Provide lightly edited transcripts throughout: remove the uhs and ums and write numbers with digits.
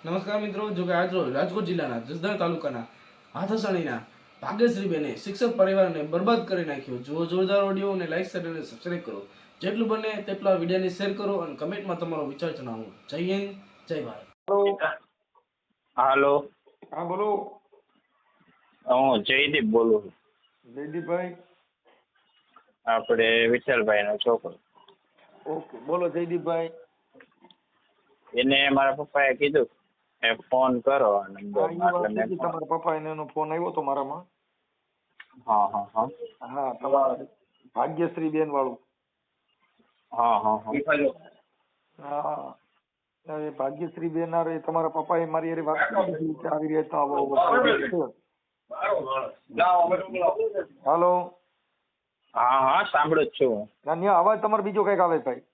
નમસ્કાર મિત્રો, જો કે આજ રોજ રાજકોટ જિલ્લાના જસદણ તાલુકાના હાથસણીના ભાગ્યશ્રીબેને શિક્ષક પરિવારને બરબાદ કરી નાખ્યો. જો જોરદાર ઓડિયો અને લાઈક શેર અને સબસ્ક્રાઇબ કરો. જેટલું બને તેટલા વિડીયોને શેર કરો અને કમેન્ટમાં તમારો વિચાર જણાવો. જય હિન્દ, જય ભારત. હાલો. હા બોલો. હું જયદીપ બોલું છું. જયદીપભાઈ. આપણે વિઠ્ઠલભાઈ નો છોકરો. ઓકે, બોલો જયદીપભાઈ. એને મારા પપ્પાએ કીધું કે ફોન કરો નંબર એટલે મેં તમારા પપ્પા એનો ફોન આવ્યો તો મારામાં. હા હા હા હા, તમારા ભાગ્યશ્રી બેન વાળું. હા હા હા હા, હવે ભાગ્યશ્રી બેન હારે તમારા પપ્પાએ મારી હારે વાત કરી હતી કે આવી રીતના આવો હાલો. હા હા સાંભળું જ છું. ના, અવાજ તમારો બીજો કઈક આવે ભાઈ.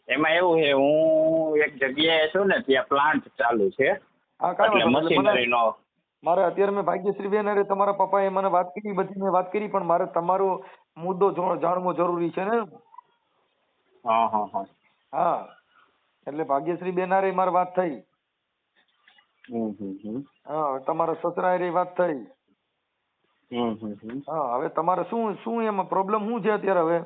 એમાં એવું છે, હું એક જગ્યાએ છું ને ત્યાં પ્લાન્ટ ચાલુ છે. હા, કાંઈ એટલે વાંધો નહીં. મશીનરી નો. મારે અત્યારે મેં ભાગ્યશ્રી બેન હારે તમારા પપ્પાએ મને વાત કરી, બધી મેં વાત કરી, પણ મારે તમારો મુદ્દો જાણવો જરૂરી છે ને. હા હા હા હા, એટલે ભાગ્યશ્રી બેન હારે મારી વાત થઈ. હા, તમારા સસરા હારે વાત થઈ. હા, હવે તમારે શું એમાં પ્રોબ્લેમ શું છે અત્યારે? હવે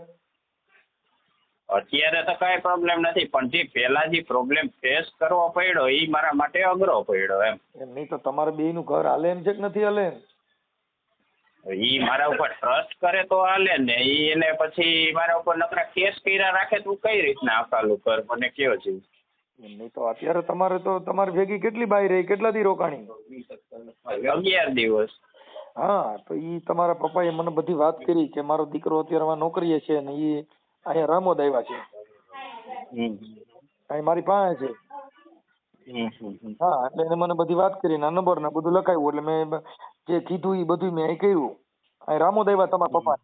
અત્યારે તો કઈ પ્રોબ્લેમ નથી, પણ જે પેલા જે પ્રોબ્લેમ ફેસ કરવો પડ્યો એ મારા માટે અઘરો પડ્યો એમ. નહીં તો તમારે બેયનું ઘર હાલે એમ છે કે નથી હાલે? ઈ મારા ઉપર ટ્રસ્ટ કરે તો હાલે ને, ઈ એને પછી મારા ઉપર નકરા કેસ કર્યા રાખે તો કઈ રીતના અકાલું કર મને કયો છે. નહીં તો અત્યારે તમારે તો તમારી ભેગી કેટલી બાઈ રહી, કેટલા દી રોકાણી? 11 દિવસ. હા, તો ઈ તમારા પપ્પાએ મને બધી વાત કરી કે મારો દીકરો અત્યારે નોકરીએ છે ને ઈ અહીંયા રામોદ આવ્યા છે. અહીં મારી પાસે છે. હા, એટલે એને મને બધી વાત કરી ને નંબર ને બધું લખાવ્યું, એટલે મેં જે કીધું એ બધું મેં અહીં કર્યું. અહીં રામોદ આવ્યા તમારા પપ્પા.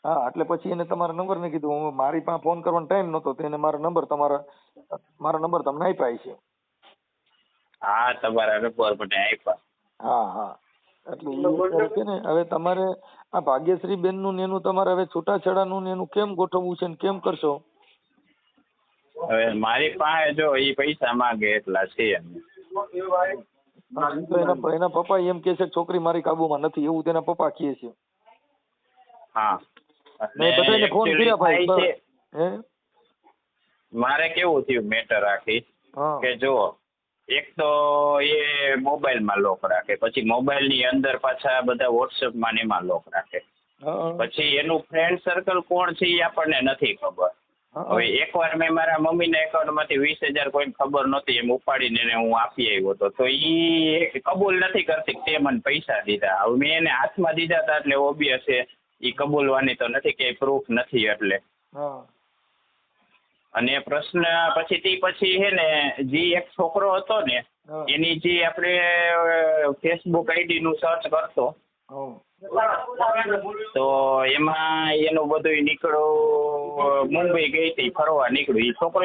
હા, એટલે પછી એને તમારા નંબર ને કીધું, હું મારી પાસે ફોન કરવાનો ટાઈમ નહોતો તો એને મારા નંબર તમને આપ્યા છે. હા, તમારા નંબર મને આપ્યા. હા હા, એટલે ઈ છે ને. હવે તમારે આ ભાગ્યશ્રી બેન નું ને એનું તમારે હવે છૂટાછેડાનું ને એનું કેમ ગોઠવવું છે ને કેમ કરશો? હવે મારી પાસે જો ઈ પૈસા માંગે એટલા છે. એના પપ્પા એમ કે છે છોકરી મારી કાબુમાં નથી, એવું તેના પપ્પા કહે છે. હા, મેં બધાને ફોન કર્યા ભાઈ. હે, મારે કેવું થયું મેટર આખી કે જો એક તો એ મોબાઈલમાં લોક રાખે, પછી મોબાઈલ ની અંદર પાછા બધા વોટ્સએપમાં ને એમાં લોક રાખે, પછી એનું ફ્રેન્ડ સર્કલ કોણ છે એ આપણને નથી ખબર. હવે એકવાર મેં મારા મમ્મીના એકાઉન્ટમાંથી 20,000 કોઈને ખબર નહોતી એમ ઉપાડીને એને હું આપી આવ્યો હતો, તો એ કબૂલ નથી કરતી તે મને પૈસા દીધા. હવે મેં એને હાથમાં દીધા હતા એટલે ઓબ્વિયસ છે એ કબૂલવાની તો નથી કે પ્રૂફ નથી એટલે. અને પ્રશ્ન પછી હે ને જે એક છોકરો હતો ને એની જે આપણે ફેસબુક આઈડી નું સર્ચ કરતો તો એમાં એનું બધું નીકળ્યું, મુંબઈ ગઈ હતી ફરવા નીકળ્યું. એ છોકરો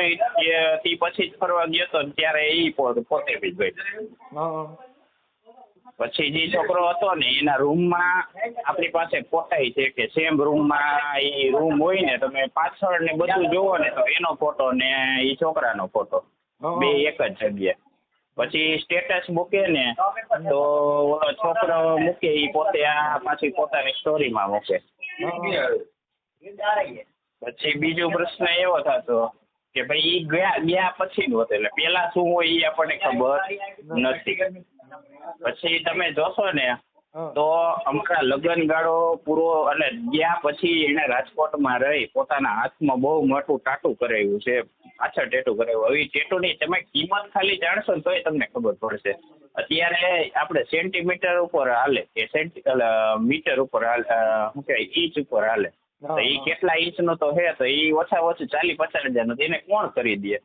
તે પછી જ ફરવા ગયો હતો ત્યારે એ પોતે બી ગઈ. પછી જે છોકરો હતો ને એના રૂમમાં આપણી પાસે ફોટાઈ છે કે સેમ રૂમમાં એ રૂમ હોય ને તમે પાછળ ને બધું જોવો ને તો એનો ફોટો ને એ છોકરાનો ફોટો બે એક જ જગ્યાએ. પછી સ્ટેટસ મૂકે ને તો ઓલો છોકરો મૂકે એ પોતે આ પાછી પોતાની સ્ટોરીમાં મૂકે. પછી બીજો પ્રશ્ન એવો થતો કે ભાઈ એ ગયા પછી નું હતું, એટલે પેલા શું હોય એ આપણને ખબર નથી. પછી તમે જોશો ને તો અમારા લગ્ન ગાળો પૂરો અને ગયા પછી એને રાજકોટમાં રહી પોતાના હાથમાં બહુ મોટું ટાટુ કરાવ્યું છે, પાછળ ટેટુ કરાવ્યું. હવે ટેટુની તમે કિંમત ખાલી જાણશો ને તોય તમને ખબર પડશે. અત્યારે આપણે સેન્ટીમીટર ઉપર હાલે કે મીટર ઉપર હાલે, શું કહેવાય ઇંચ ઉપર હાલે, તો એ કેટલા ઇંચનો તો હે, તો એ ઓછામાં ઓછું 40-50 હજારનો. એને કોણ કરી દે?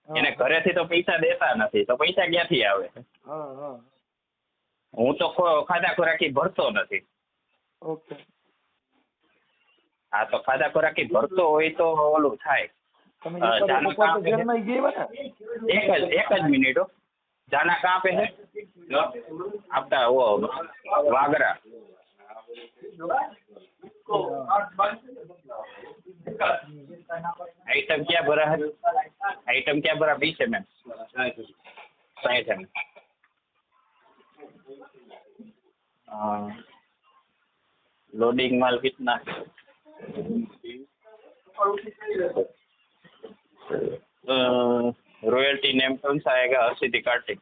એને ઘરેથી તો પૈસા દેતા નથી, તો પૈસા ક્યાંથી આવે? હું તો ખાધા ખોરાકી ભરતો નથી. હા, તો ખાધા ખોરાકી ભરતો હોય તો ઓલું થાય. એક જ મિનિટ. જાના કાં પે હે? આપતા વાગરા आइटम क्या भरा है? आइटम क्या भरा? 20 mm, 60 mm। लोडिंग माल कितना? रॉयल्टी नेम कौन सा आएगा? हर्षिति कार्तिक।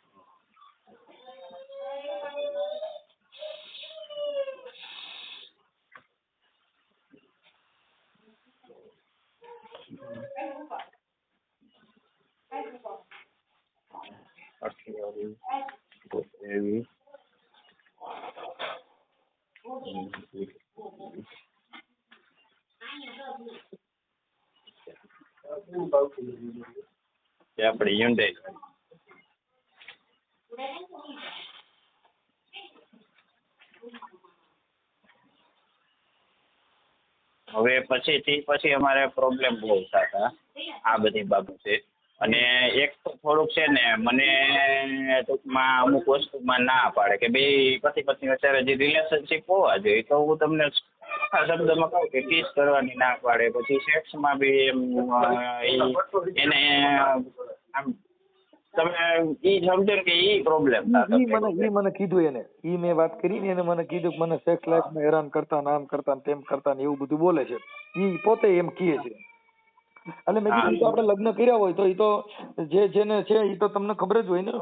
આપણે Hyundai હવે પછી અમારે પ્રોબ્લેમ બહુ થતા આ બધી બાબતે. અને એક તો થોડુંક છે ને મને ટૂંકમાં અમુક વસ્તુમાં ના પાડે કે બે પતિ પત્ની અત્યારે જે રિલેશનશીપ હોવા જોઈએ તો હું તમને આ શબ્દમાં કહું કે કિસ કરવાની ના પાડે, પછી સેક્સમાં બી એમ એને આમ તમે ઈ સમજો ને કે ઈ પ્રોબ્લેમ ઈ મને કીધું એને, ઈ મેં વાત કરી ને એને મને કીધું કે મને સેક્સ લાઈફમાં હેરાન કરતા ને આમ કરતા ને તેમ કરતા ને એવું બધું બોલે છે. ઈ પોતે એમ કહે છે. એટલે મેં કીધું તો આપણે લગ્ન કર્યા હોય તો ઈ તો જેને છે ઈ તો તમને ખબર જ હોય ને.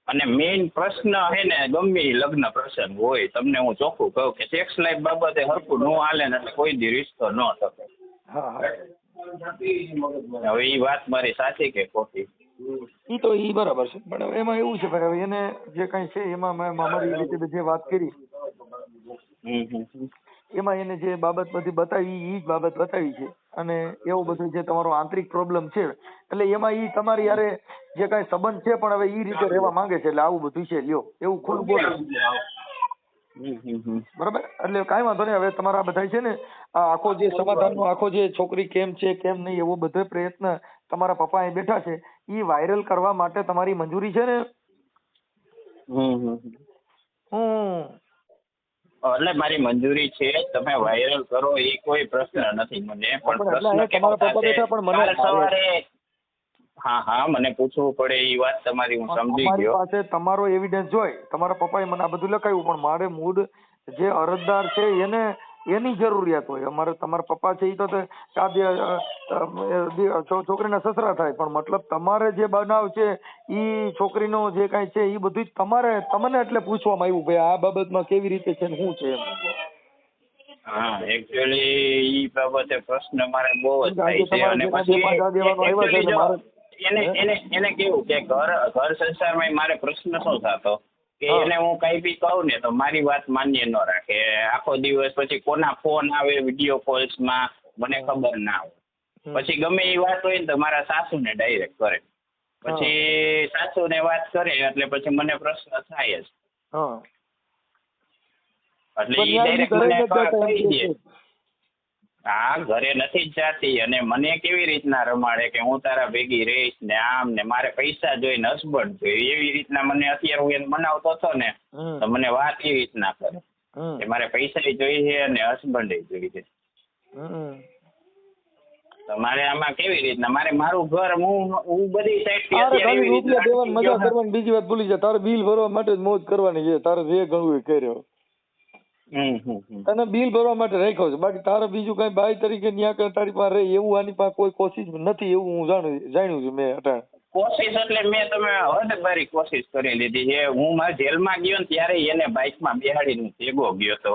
અને મેઇન પ્રશ્ન હે ને ગમે લગ્ન પ્રસંગ હોય તમને હું ચોખ્ખું કહું કે સેક્સ લાઈફ બાબતે હરખું ન હાલે ને એટલે કોઈ દી રિશ્તો ન શકે. હવે ઈ વાત મારી સાચી કે ખોટી? ઈ તો ઈ બરાબર છે, પણ એમાં એવું છે ભાઈ એને જે કઈ છે એમાં મેં મારી રીતે જે વાત કરી એમાં એને જે બાબત બધી બતાવી ઈ જ બાબત બતાવી છે. અને એવું બધું જે તમારો આંતરિક પ્રોબ્લેમ છે એટલે એમાં ઈ તમારી યારે જે કઈ સંબંધ છે પણ હવે ઈ રીતે રહેવા માંગે છે એટલે આવું બધું છે લ્યો એવું ખુલ્લું બોલે. બરાબર, એટલે કાંઈ વાંધો નહીં. હવે તમારા બધા છે ને આ આખો જે સમાધાનનો આખો જે છોકરી કેમ છે કેમ નહીં એવો બધો પ્રયત્ન તમારા પપ્પા અહીં બેઠા છે ઈ વાયરલ કરવા માટે તમારી મંજૂરી છે ને? એટલે મારી મંજૂરી છે, તમે વાયરલ કરો એ કોઈ પ્રશ્ન નથી મને, પણ પ્રશ્ન સવારે હા મને પૂછવું પડે એ વાત તમારી હું સમજી ગયો. પાસે તમારો એવિડન્સ જોઈ તમારા પપ્પાએ મને આ બધું લખાયું પણ મારે મૂળ જે અરજદાર છે એને એની જરૂરિયાત હોય. અમારે તમારા પપ્પા છે એ તો છોકરીના સસરા થાય પણ મતલબ તમારે જે બનાવ છે ઈ છોકરીનો જે કઈ છે એ બધું તમારે તમને એટલે પૂછવામાં આવ્યું ભાઈ આ બાબતમાં કેવી રીતે છે ને શું છે એમ. હા એકચ્યુઅલી ઈ બાબતે પ્રશ્ન મારે બહુ જ થાય છે. અને પછી એને કેવું કે ઘર સંસારમાં મારે પ્રશ્ન શું થતો કે એને હું કઈ બી કહું ને તો મારી વાત માન્ય ન રાખે. આખો દિવસ પછી કોના ફોન આવે વિડીયો કોલ્સમાં મને ખબર ના હોય. પછી ગમે એ વાત હોય ને તો મારા સાસુને ડાયરેક્ટ કરે. પછી સાસુને વાત કરે એટલે પછી મને પ્રશ્ન થાય જ. એટલે ઈ ડાયરેક્ટ મને કહી દે હા ઘરે નથી જ જાતી અને મને કેવી રીતના રમાડે કે હું તારા ભેગી રહીશ ને આમ ને મારે પૈસા જોઈને હસબન્ડ જોઈએ એવી રીતના મને અત્યારે હું એને મનાવતો હતો ને તો મને વાત એવી રીતના કરે કે મારે પૈસા જોઈએ અને હસબન્ડ જોઈએ. તો મારે આમાં કેવી રીતના મારે મારું ઘર હું બધી સાઈડ મજા કરવાની બીજી વાત ભૂલી જા. તારે બિલ ભરવા માટે જ મોજ કરવાની છે. તારે જે ગણવું એ કર્યો તને બિલ ભરવા માટે રાખ્યો છે. બાકી તારે બીજું કઈ બાઈ તરીકે ન્યા તારી પાસે રહે એવું આની પાસે કોઈ કોશિશ નથી એવું હું જાણ્યું છું મેં અટાણે. કોશિશ એટલે મેં તમે હદબારી કોશિશ કરી લીધી છે. હું મારા જેલમાં ગયો ને ત્યારે એને બાઇકમાં બેહાડીને ભેગો ગયો હતો.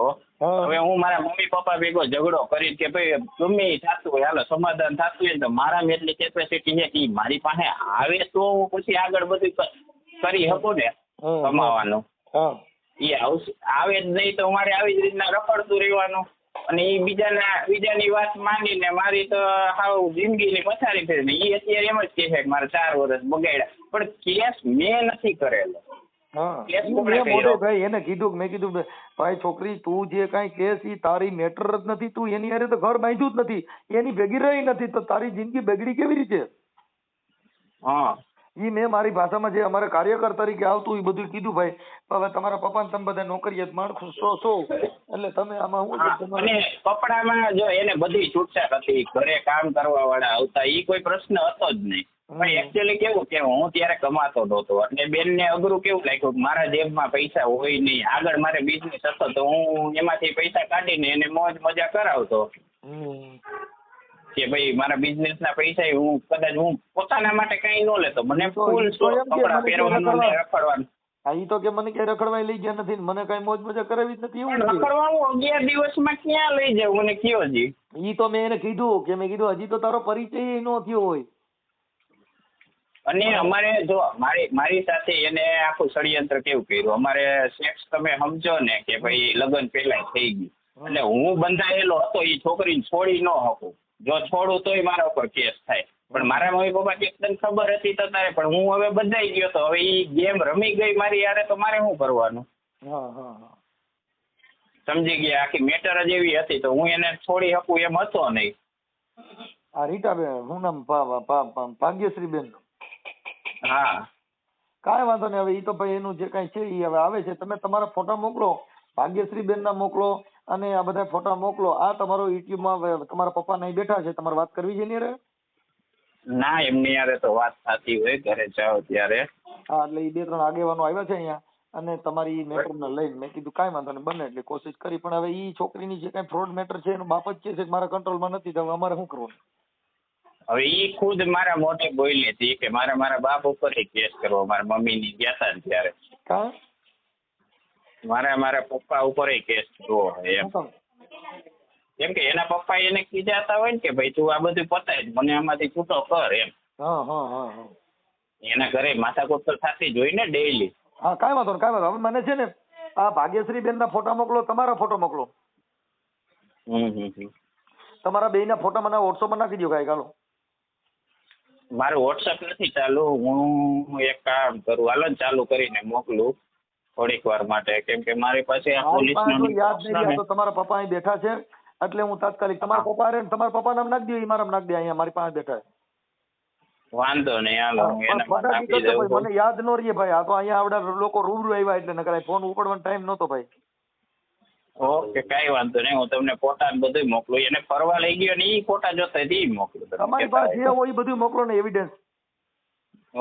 હવે હું મારા મમ્મી પપ્પા ભેગો ઝઘડો કરી કે ભાઈ ગમે થતું હોય હાલો સમાધાન થતું હોય તો મારામાં એટલી કેપેસિટી છે કે મારી પાસે આવે તો હું પછી આગળ બધું કરી શકું ને કમાવાનું. એ આવે જ નહીં તો મારે આવી જ રીતના રખડતું રહેવાનું અને એ બીજાની વાત માનીને મારી તો હાવ જિંદગીની પથારી ફેરને એ અત્યારે એમ જ કહે છે કે મારે 4 વર્ષ બગાડ્યા પણ કેસ મેં નથી કરેલો. એને કીધું મેં કીધું ભાઈ છોકરી તું જે કઈ કેસ ઈ તારી મેટર જ નથી. તું એની હારે તો ઘર બાંધ્યું જ નથી એની ભેગી રહી નથી તો તારી જિંદગી બગડી કેવી રીતે? ઈ મેં મારી ભાષામાં જે અમારે કાર્યકર તરીકે આવતું એ બધું કીધું ભાઈ. હવે તમારા પપ્પાને તમે બધા નોકરિયાત માણસો છો એટલે તમે આમાં શું છે હા, તમારે અને કપડામાં જો એને બધી છૂટછાટ હતી, ઘરે કામ કરવા વાળા આવતા, ઈ કોઈ પ્રશ્ન હતો જ નહીં. પણ એકચ્યુઅલી કેવું કે હું ત્યારે કમાતો નહોતો એટલે બેનને અઘરું કેવું લાગ્યું કે મારા જેબમાં પૈસા હોય નહીં, આગળ મારે બિઝનેસ હતો તો હું એમાંથી પૈસા કાઢીને એને મોજ મજા કરાવતો હમ. કે ભાઈ મારા બિઝનેસના પૈસા હું કદાચ હું પોતાના માટે કઈ ન લેતો, મને તો ફૂલ ઈ તો એમ કે કપડા મને પહેરવાનું ને રખડવાનું. હા ઈ તો કે મને ક્યાંય રખડવા લઈ ગયા નથી ને મને કઈ મોજ મજા કરાવી જ નથી એવું પણ જ કે. રખડવા હું 11 દિવસમાં ક્યાં લઈ જાઉં મને કયો જી. ઈ તો મેં એને કીધું કે મેં કીધું હજી તો તારો પરિચય ન થયો હોય. અને અમારે જો મારી સાથે એને આખું ષડયંત્ર કેવું કર્યું, અમારે સેક્સ તમે સમજો ને કે ભાઈ લગ્ન પહેલા થઈ ગયું એટલે હું બંધાયેલો હતો એ છોકરીને છોડી ન શકું, જો છોડું તોય મારા ઉપર કેસ થાય. પણ મારા મમ્મી પપ્પા એકદમ ખબર હતી તો તારે, પણ હું હવે બંધાઈ ગયો તો હવે એ ગેમ રમી ગઈ મારી યારે તો મારે શું કરવાનું. હા હા હા. સમજી ગયા, આખી મેટર જ એવી હતી તો હું એને છોડી શકું એમ હતો નહીં. આ રીટાબેન શું નામ ભાગ્યશ્રીબેન. હા કાંઈ વાંધો નહીં, હવે ઈ તો ભાઈ એનું જે કાંઈ છે ઈ હવે આવે છે. તમે તમારા ફોટા મોકલો, ભાગ્યશ્રીબેન ના મોકલો અને આ બધા ફોટા મોકલો. આ તમારો યુટ્યુબ માં તમારા પપ્પા નહીં બેઠા છે, તમારે વાત કરવી છે ને રે? ના એમની યારે તો વાત થતી હોય ઘરે જાઓ ત્યારે. હા એટલે ઈ 2-3 આગેવાનો આવ્યા છે અહીંયા અને તમારી મેટર ને લઈને મેં કીધું કાંઈ વાંધો નહીં બને એટલે કોશિશ કરી. પણ હવે ઈ છોકરીની જે કાંઈ ફ્રોડ મેટર છે એનું બાપ જ કહે છે કે મારા કંટ્રોલમાં નથી, તો હવે અમારે શું કરવાનું? હવે ઈ ખુદ મારા મોઢે બોલી હતી કે મારા બાપ ઉપર કેસ કરવો, મારા મમ્મીની ગયા હતા ને ત્યારે કાં મારા પપ્પા ઉપર કેસ કરવો એમ. કેમ કે એના પપ્પા એને કીધા હોય ને કે ભાઈ તું આ બધું પતાય મને આમાંથી છૂટો કર એમ. હા હા હા હા. એના ઘરે માથાકૂટ તો થતી જ હોય ને ડેઈલી. હા કાંઈ વાંધો નહીં, કાંઈ વાંધો. હવે મને છે ને આ ભાગ્યશ્રીબેન ના ફોટા મોકલો, તમારા ફોટો મોકલો. તમારા બેયના ફોટા મને વોટ્સઅપમાં નાખી દો કાંઈ ચાલો. મારું વોટ્સઅપ નથી ચાલુ, હું એક કામ કરું હાલો ને ચાલુ કરીને મોકલું થોડીક વાર માટે, કેમ કે મારી પાસે આ પોલીસ યાદ નહીં રહ્યા તો તમારા પપ્પા અહીં બેઠા છે એટલે હું તાત્કાલિક તમારા પપ્પા રે તમારા પપ્પા નામ નાખી દો, ઈ મારા નાખી દે, અહીંયા મારી પાસે બેઠા છે. વાંધો નહીં હાલો હું એના ફોટા નાખી દીધો તો દઉં. ભાઈ મને યાદ ન રહીએ ભાઈ, આ તો અહીંયા આવડા લોકો રૂબરૂ આવ્યા એટલે નકર ફોન ઉપડવાનો ટાઈમ નહોતો ભાઈ. ઓકે કાંઈ વાંધો નહીં, હું તમને ફોટા ને બધું મોકલું. એને ફરવા લઈ ગયો ને ઈ ફોટા જોતા ઈ મોકલું તમને. તમારી પાસે જે હોય એ બધું મોકલો ને એવિડન્સ.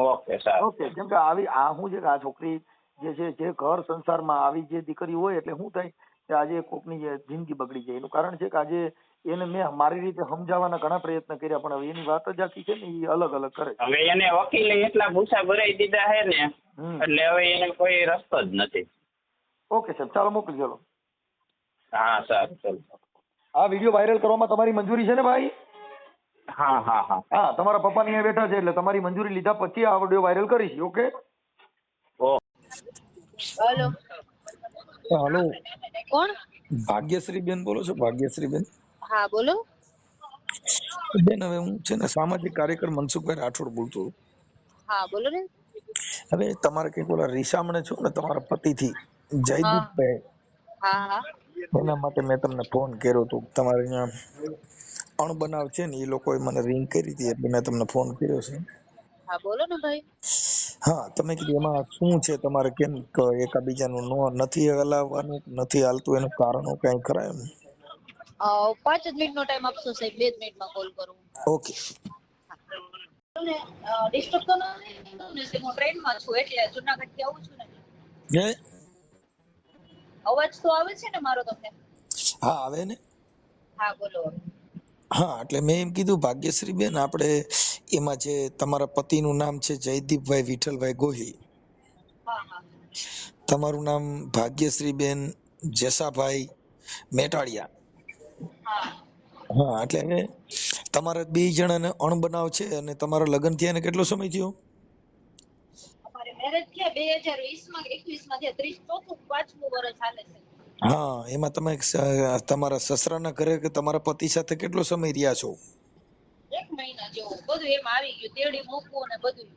ઓકે સારું. ઓકે કેમ કે આવી આ શું છે કે આ છોકરી જે છે જે ઘર સંસારમાં આવી જે દીકરી હોય એટલે શું થાય કે આજે કોકની જે જિંદગી બગડી જાય. એનું કારણ છે કે આજે એને મેં મારી રીતે સમજાવવાના ઘણા પ્રયત્ન કર્યા પણ હવે એની વાત જ આખી છે ને એ અલગ અલગ કરે. હવે એને વકીલે એટલા ભૂસા ભરાઈ દીધા છે ને એટલે હવે એને કોઈ રસ્તો જ નથી. ઓકે સાહેબ ચાલો મોકલી ચાલો. હા સારું ચાલો. આ વિડીયો વાયરલ કરવામાં તમારી મંજૂરી છે ને ભાઈ? હા હા હા હા તમારા પપ્પા અહીંયા બેઠા છે એટલે તમારી મંજૂરી લીધા પછી આ વિડીયો વાયરલ કરીશ. ઓકે હેલો હાલો કોણ? ભાગ્યશ્રી બેન બોલો છો? ભાગ્યશ્રી બેન? હા બોલો બેન હવે હું છે ને સામાજિક કાર્યકર મનસુખભાઈ રાઠોડ બોલતો. હા બોલો ને. હવે તમારે કઈક ઓલા રીસામણે છો ને તમારા પતિથી જયદીપભાઈ, હા હા એના માટે મેં તમને ફોન કર્યો હતો. તમારે અહીંયા અણબનાવ છે ને એ લોકોએ મને રિંગ કરી હતી એટલે મેં તમને ફોન કર્યો છે. હા બોલો ને ભાઈ. હા તમે કીધું એમાં શું છે તમારે કેમ એકાબીજાનું નથી હલાવવાનું નથી હાલતું એનું કારણો કઈ ખરા એમ? 5 જ મિનિટનો ટાઈમ આપશો સાહેબ? 2 જ મિનિટમાં કોલ કરું. ઓકે. ડિસ્ટર્બ તો નથી ને? હું ટ્રેનમાં છું એટલે જુનાગઢ થી આવું છું ને. અવાજ તો આવે છે ને મારો તમને? હા આવે ને. હા બોલો. હા એટલે મેં એમ કીધું ભાગ્યશ્રી બેન આપણે એમાં જે તમારા પતિનું નામ છે જયદીપભાઈ વિઠ્ઠલભાઈ ગોહિલ, હા હા તમારું નામ ભાગ્યશ્રી બેન જેસાભાઈ મેટાડિયા. હા હા એટલે હવે તમારા 2 જણાને અણબનાવ છે અને તમારા લગ્ન થયા ને કેટલો સમય થયો? અમારે મેરેજ થયા 2020 માં 21 માં થયા, 34 5મું વર્ષ હાલે છે. હા એમાં તમે તમારા સસરાના ઘરે કે તમારા પતિ સાથે કેટલો સમય રહ્યા છો? 1 મહિના જેવું. બધું એમ આવી ગયું, તેડી મૂકવું ને બધું.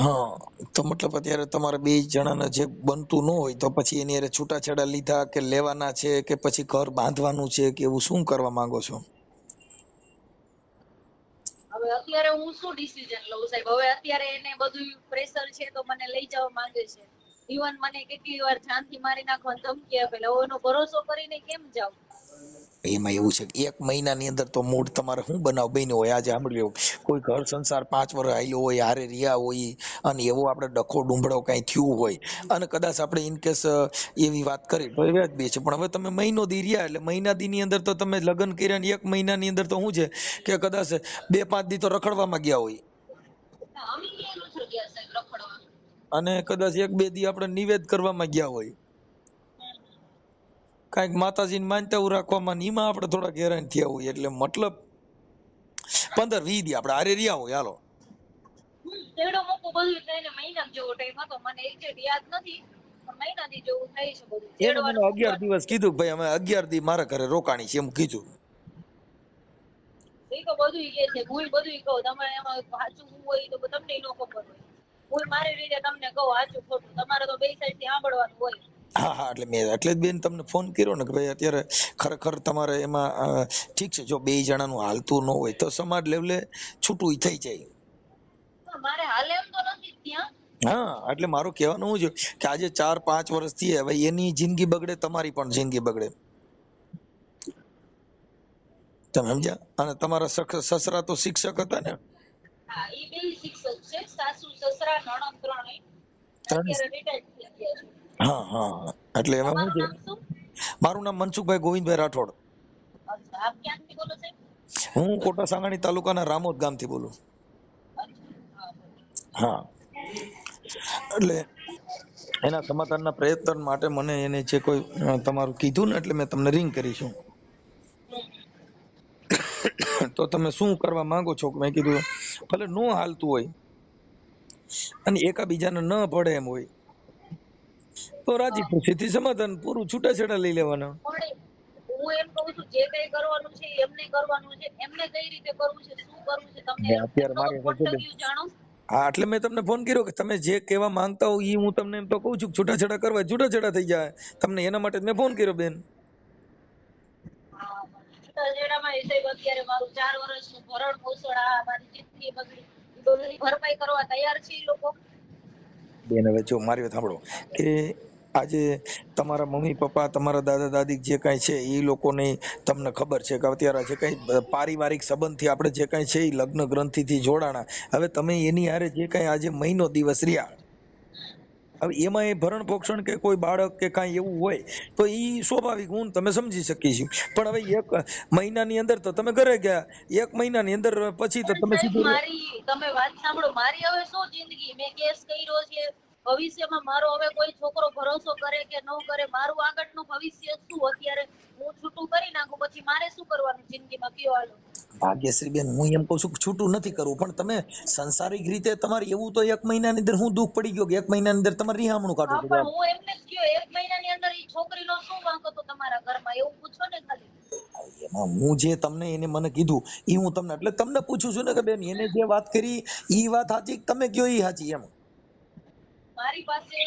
હા તો મતલબ અત્યારે તમારા 2 જણાને જે બનતું ન હોય તો પછી એની હારે છૂટાછેડા લીધા કે લેવાના છે કે પછી ઘર બાંધવાનું છે કે એવું શું કરવા માંગો છો? હવે હવે અત્યારે હું શું ડિસિઝન લઉં સાહેબ? હવે અત્યારે એને બધું પ્રેશર છે તો મને લઈ જવા માંગે છે. ઇવન મને કેટલી વાર જાનથી મારી નાખવાની ધમકી આપે. એટલે હવે એનો ભરોસો કરીને કેમ જાઉં? એમાં એવું છે કે 1 મહિનાની અંદર તો મૂડ તમારે શું બનાવ બન્યો હોય આજે સાંભળી લો, કોઈ ઘર સંસાર 5 વર્ષ હાલ્યો હોય, હારે રહ્યા હોય, અને એવો આપણે ડખો ડુંબળો કઈ થયું હોય, અને કદાચ આપણે ઇન કેસ એવી વાત કરી તો એ વ્યાજબી છે. પણ હવે તમે મહિનો દી રહ્યા, એટલે મહિના દી ની અંદર તો તમે લગ્ન કર્યા ને 1 મહિનાની અંદર તો શું છે કે કદાચ 2-5 દી તો રખડવામાં ગયા હોય, અમે ક્યાં નથી ગયા સાહેબ રખડવા. અને કદાચ 1-2 દી આપણે નિવેદ કરવામાં ગયા હોય, કાંઈક માતાજીને માનતાઓ રાખવામાં, ને એમાં આપણે થોડા હેરાન થયા હોય. એટલે મતલબ 15-20 દી આપણે હારે રહ્યા હોય. હાલો તેડો મોકો બધું થઈને મહિના જેવો ટાઈમ હતો. મને એક્ઝેક્ટ યાદ નથી, પણ મહિનાથી જેવું થાય છે બધું. એને મને 11 દિવસ કીધું કે ભાઈ અમે 11 દી મારા ઘરે રોકાણી છે એમ કીધું. એ તો બધું કહે છે, હું બધું કહું. તમારે એમાં સાચું શું હોય તો તમને ન ખબર હોય. હું મારી રીતે તમને કહું સાચું ખોટું. તમારે તો બે સાઈડ થી સાંભળવાનું હોય. હા હા, એટલે મેં એટલે જ બેન તમને ફોન કર્યો ને કે ભાઈ અત્યારે ખરેખર તમારે એમાં ઠીક છે, જો 2 જણાનું હાલતું ન હોય તો સમાજ લેવલે છૂટું થઈ જાય. મારે હાલે એમ તો નથી ત્યાં. હા, એટલે મારું કહેવાનું શું છે કે આજે 4-5 વર્ષ થી હવે એની જિંદગી બગડે, તમારી પણ જિંદગી બગડે. તમે સમજ્યા? અને તમારા સસરા તો શિક્ષક હતા ને? હા, એ બે શિક્ષક છે. સાસુ સસરા નણંદ ત્રણેય અત્યારે રિટાયર્ડ થઈ ગયા છે. હા હા, એટલે હવે શું તમારું છે, નામ શું? મારું નામ મનસુખભાઈ ગોવિંદભાઈ રાઠોડ. અચ્છા, આપ ક્યાંથી બોલો સાહેબ? હું કોટા સાંગાણી તાલુકાના રામોદ ગામથી બોલું. અચ્છા, હા, એટલે એના સમાધાનના પ્રયત્ન માટે મને એને જે કોઈ તમારું કીધું ને, એટલે મેં તમને રિંગ કરી છું. તો તમે શું કરવા માંગો છો? મેં કીધું ભલે નો હાલતું હોય અને એકાબીજાને ન પડે એમ હોય તો રાજી ખુશીથી સમાધાન પૂરું, છૂટાછેડા લઈ લેવાના. પણ હું એમ કહું છું, જે કઈ કરવાનું છે એમને કરવાનું છે. એમને કઈ રીતે કરવું છે, શું કરવું છે, તમને અત્યારે એમનો મારે પોઈન્ટ ઓફ વ્યૂ જાણો. હા, એટલે મેં તમને ફોન કર્યો કે તમે જે કહેવા માંગતા હો એ હું તમને એમ તો કહું છું, છૂટાછેડા કરવા, છૂટાછેડા થઈ જાય. તમને એના માટે જ મેં ફોન કર્યો બેન. છૂટાછેડામાં સાહેબ અત્યારે મારું 4 વર્ષનું ભરણ પોષણ, આ મારી જિંદગી બગડી, બધી ભરપાઈ કરવા તૈયાર છે એ લોકો. બેન હવે જો મારી વાત સાંભળો કે આજે તમારા મમ્મી પપ્પા, તમારા દાદા દાદી જે કાંઈ છે એ લોકોને તમને ખબર છે કે અત્યારે જે કાંઈ પારિવારિક સંબંધથી આપણે જે કાંઈ છે એ લગ્ન ગ્રંથિથી જોડાણા. હવે તમે એની હારે જે કાંઈ આજે મહિનો દિવસ રહ્યા, હવે એમાં એ ભરણ પોષણ કે કોઈ બાળક કે કાંઈ એવું હોય તો એ સ્વાભાવિક, હું તમે સમજી શકીએ છીએ. પણ હવે 1 મહિનાની અંદર તો તમે ઘરે ગયા, 1 મહિનાની અંદર પછી તો તમે સાહેબ સીધું. મારી તમે વાત સાંભળો, મારી હવે શું જિંદગી? મેં કેસ કર્યો છે. ભવિષ્યમાં મારો હવે કોઈ છોકરો ભરોસો કરે કે ન કરે, મારું આગળનું ભવિષ્ય શું? અત્યારે હું છૂટું કરી નાખું પછી મારે શું કરવાનું જિંદગીમાં? કયો હાલો. ભાગ્યશ્રી બેન, હું એમ કહું છું કે છૂટું નથી કરવું, પણ તમે સંસારિક રીતે તમારે એવું તો 1 મહિનાની અંદર હું દુઃખ પડી ગયો કે 1 મહિનાની અંદર તમારે રિહામણું હા, કાઢવું પણ પડે. હું એમને જ કયો 1 મહિનાની અંદર એ છોકરીનો શું વાંક હતો તમારા ઘરમાં? એવું પૂછો ને ખાલી. એમાં હું જે તમને એને મને કીધું એ હું તમને એટલે તમને પૂછું છું ને કે બેન એને જે વાત કરી એ વાત સાચી, તમે કયો એ સાચી એમ. મારી પાસે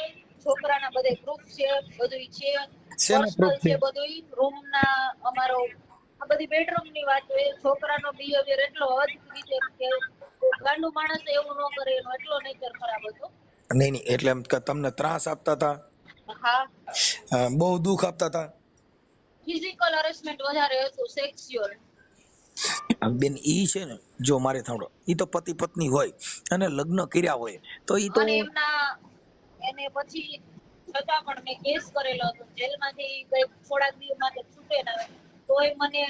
છોકરાના બધે પ્રૂફ છે, બધું છે, શેના પર્સનલ પ્રૂફ છે, બધું રૂમના અમારો આ બધી બેડરૂમ ની વાત છે. છોકરાનો બિહેવિયર એટલો હદ રીતે કે ગાંડુ માણસ એવું ન કરે, એનો એટલો નેચર ખરાબ હતો. નહીં નહીં, એટલે એમ કે તમને ત્રાસ આપતા હતા, હા, બહુ દુઃખ આપતા હતા. ફિઝિકલ હરેસમેન્ટ વધારે હતું, સેક્સ્યુઅલ. બેન ઈ છે ને, જો મારે થાંભળો, ઈ તો પતિ પત્ની હોય અને લગ્ન કર્યા હોય તો ઈ તો અને એને પછી છતાં પણ મેં કેસ કરેલો હતો. જેલમાંથી કઈ થોડાક દિવસ માટે છૂટે ના તોય મને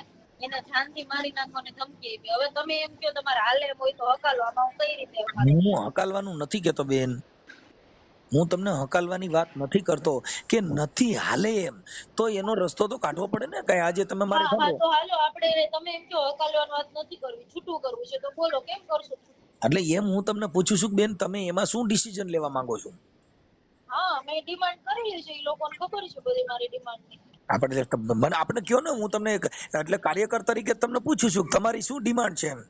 એને જાનથી મારી નાખવાની ધમકી આપી. હવે તમે એમ કહો તમારે હાલે એમ હોય તો હકાલો. આમાં હું કઈ રીતે હકાલું? હું હકાલવાનું નથી કેતો બેન, હું તમને હકાલવાની વાત નથી કરતો કે નથી હાલે એમ તો એનો રસ્તો તો કાઢવો પડે ને. કઈ આજે તમે મારે હા હા, સાંભળો, તો હાલો આપણે, તમે એમ કહો હકાલવાની વાત નથી કરવી, છૂટું કરવું છે, તો બોલો કેમ કરશો? એટલે એમ હું તમને પૂછું છું કે બેન તમે એમાં શું ડિસિઝન લેવા માંગો છો? હા, મેં ડિમાન્ડ કરેલી છે, એ લોકોને ખબર છે બધી મારી ડિમાન્ડની. આપણે મને આપણે કયો ને, હું તમને એટલે કાર્યકર તરીકે તમને પૂછું છું તમારી શું ડિમાન્ડ છે એમ.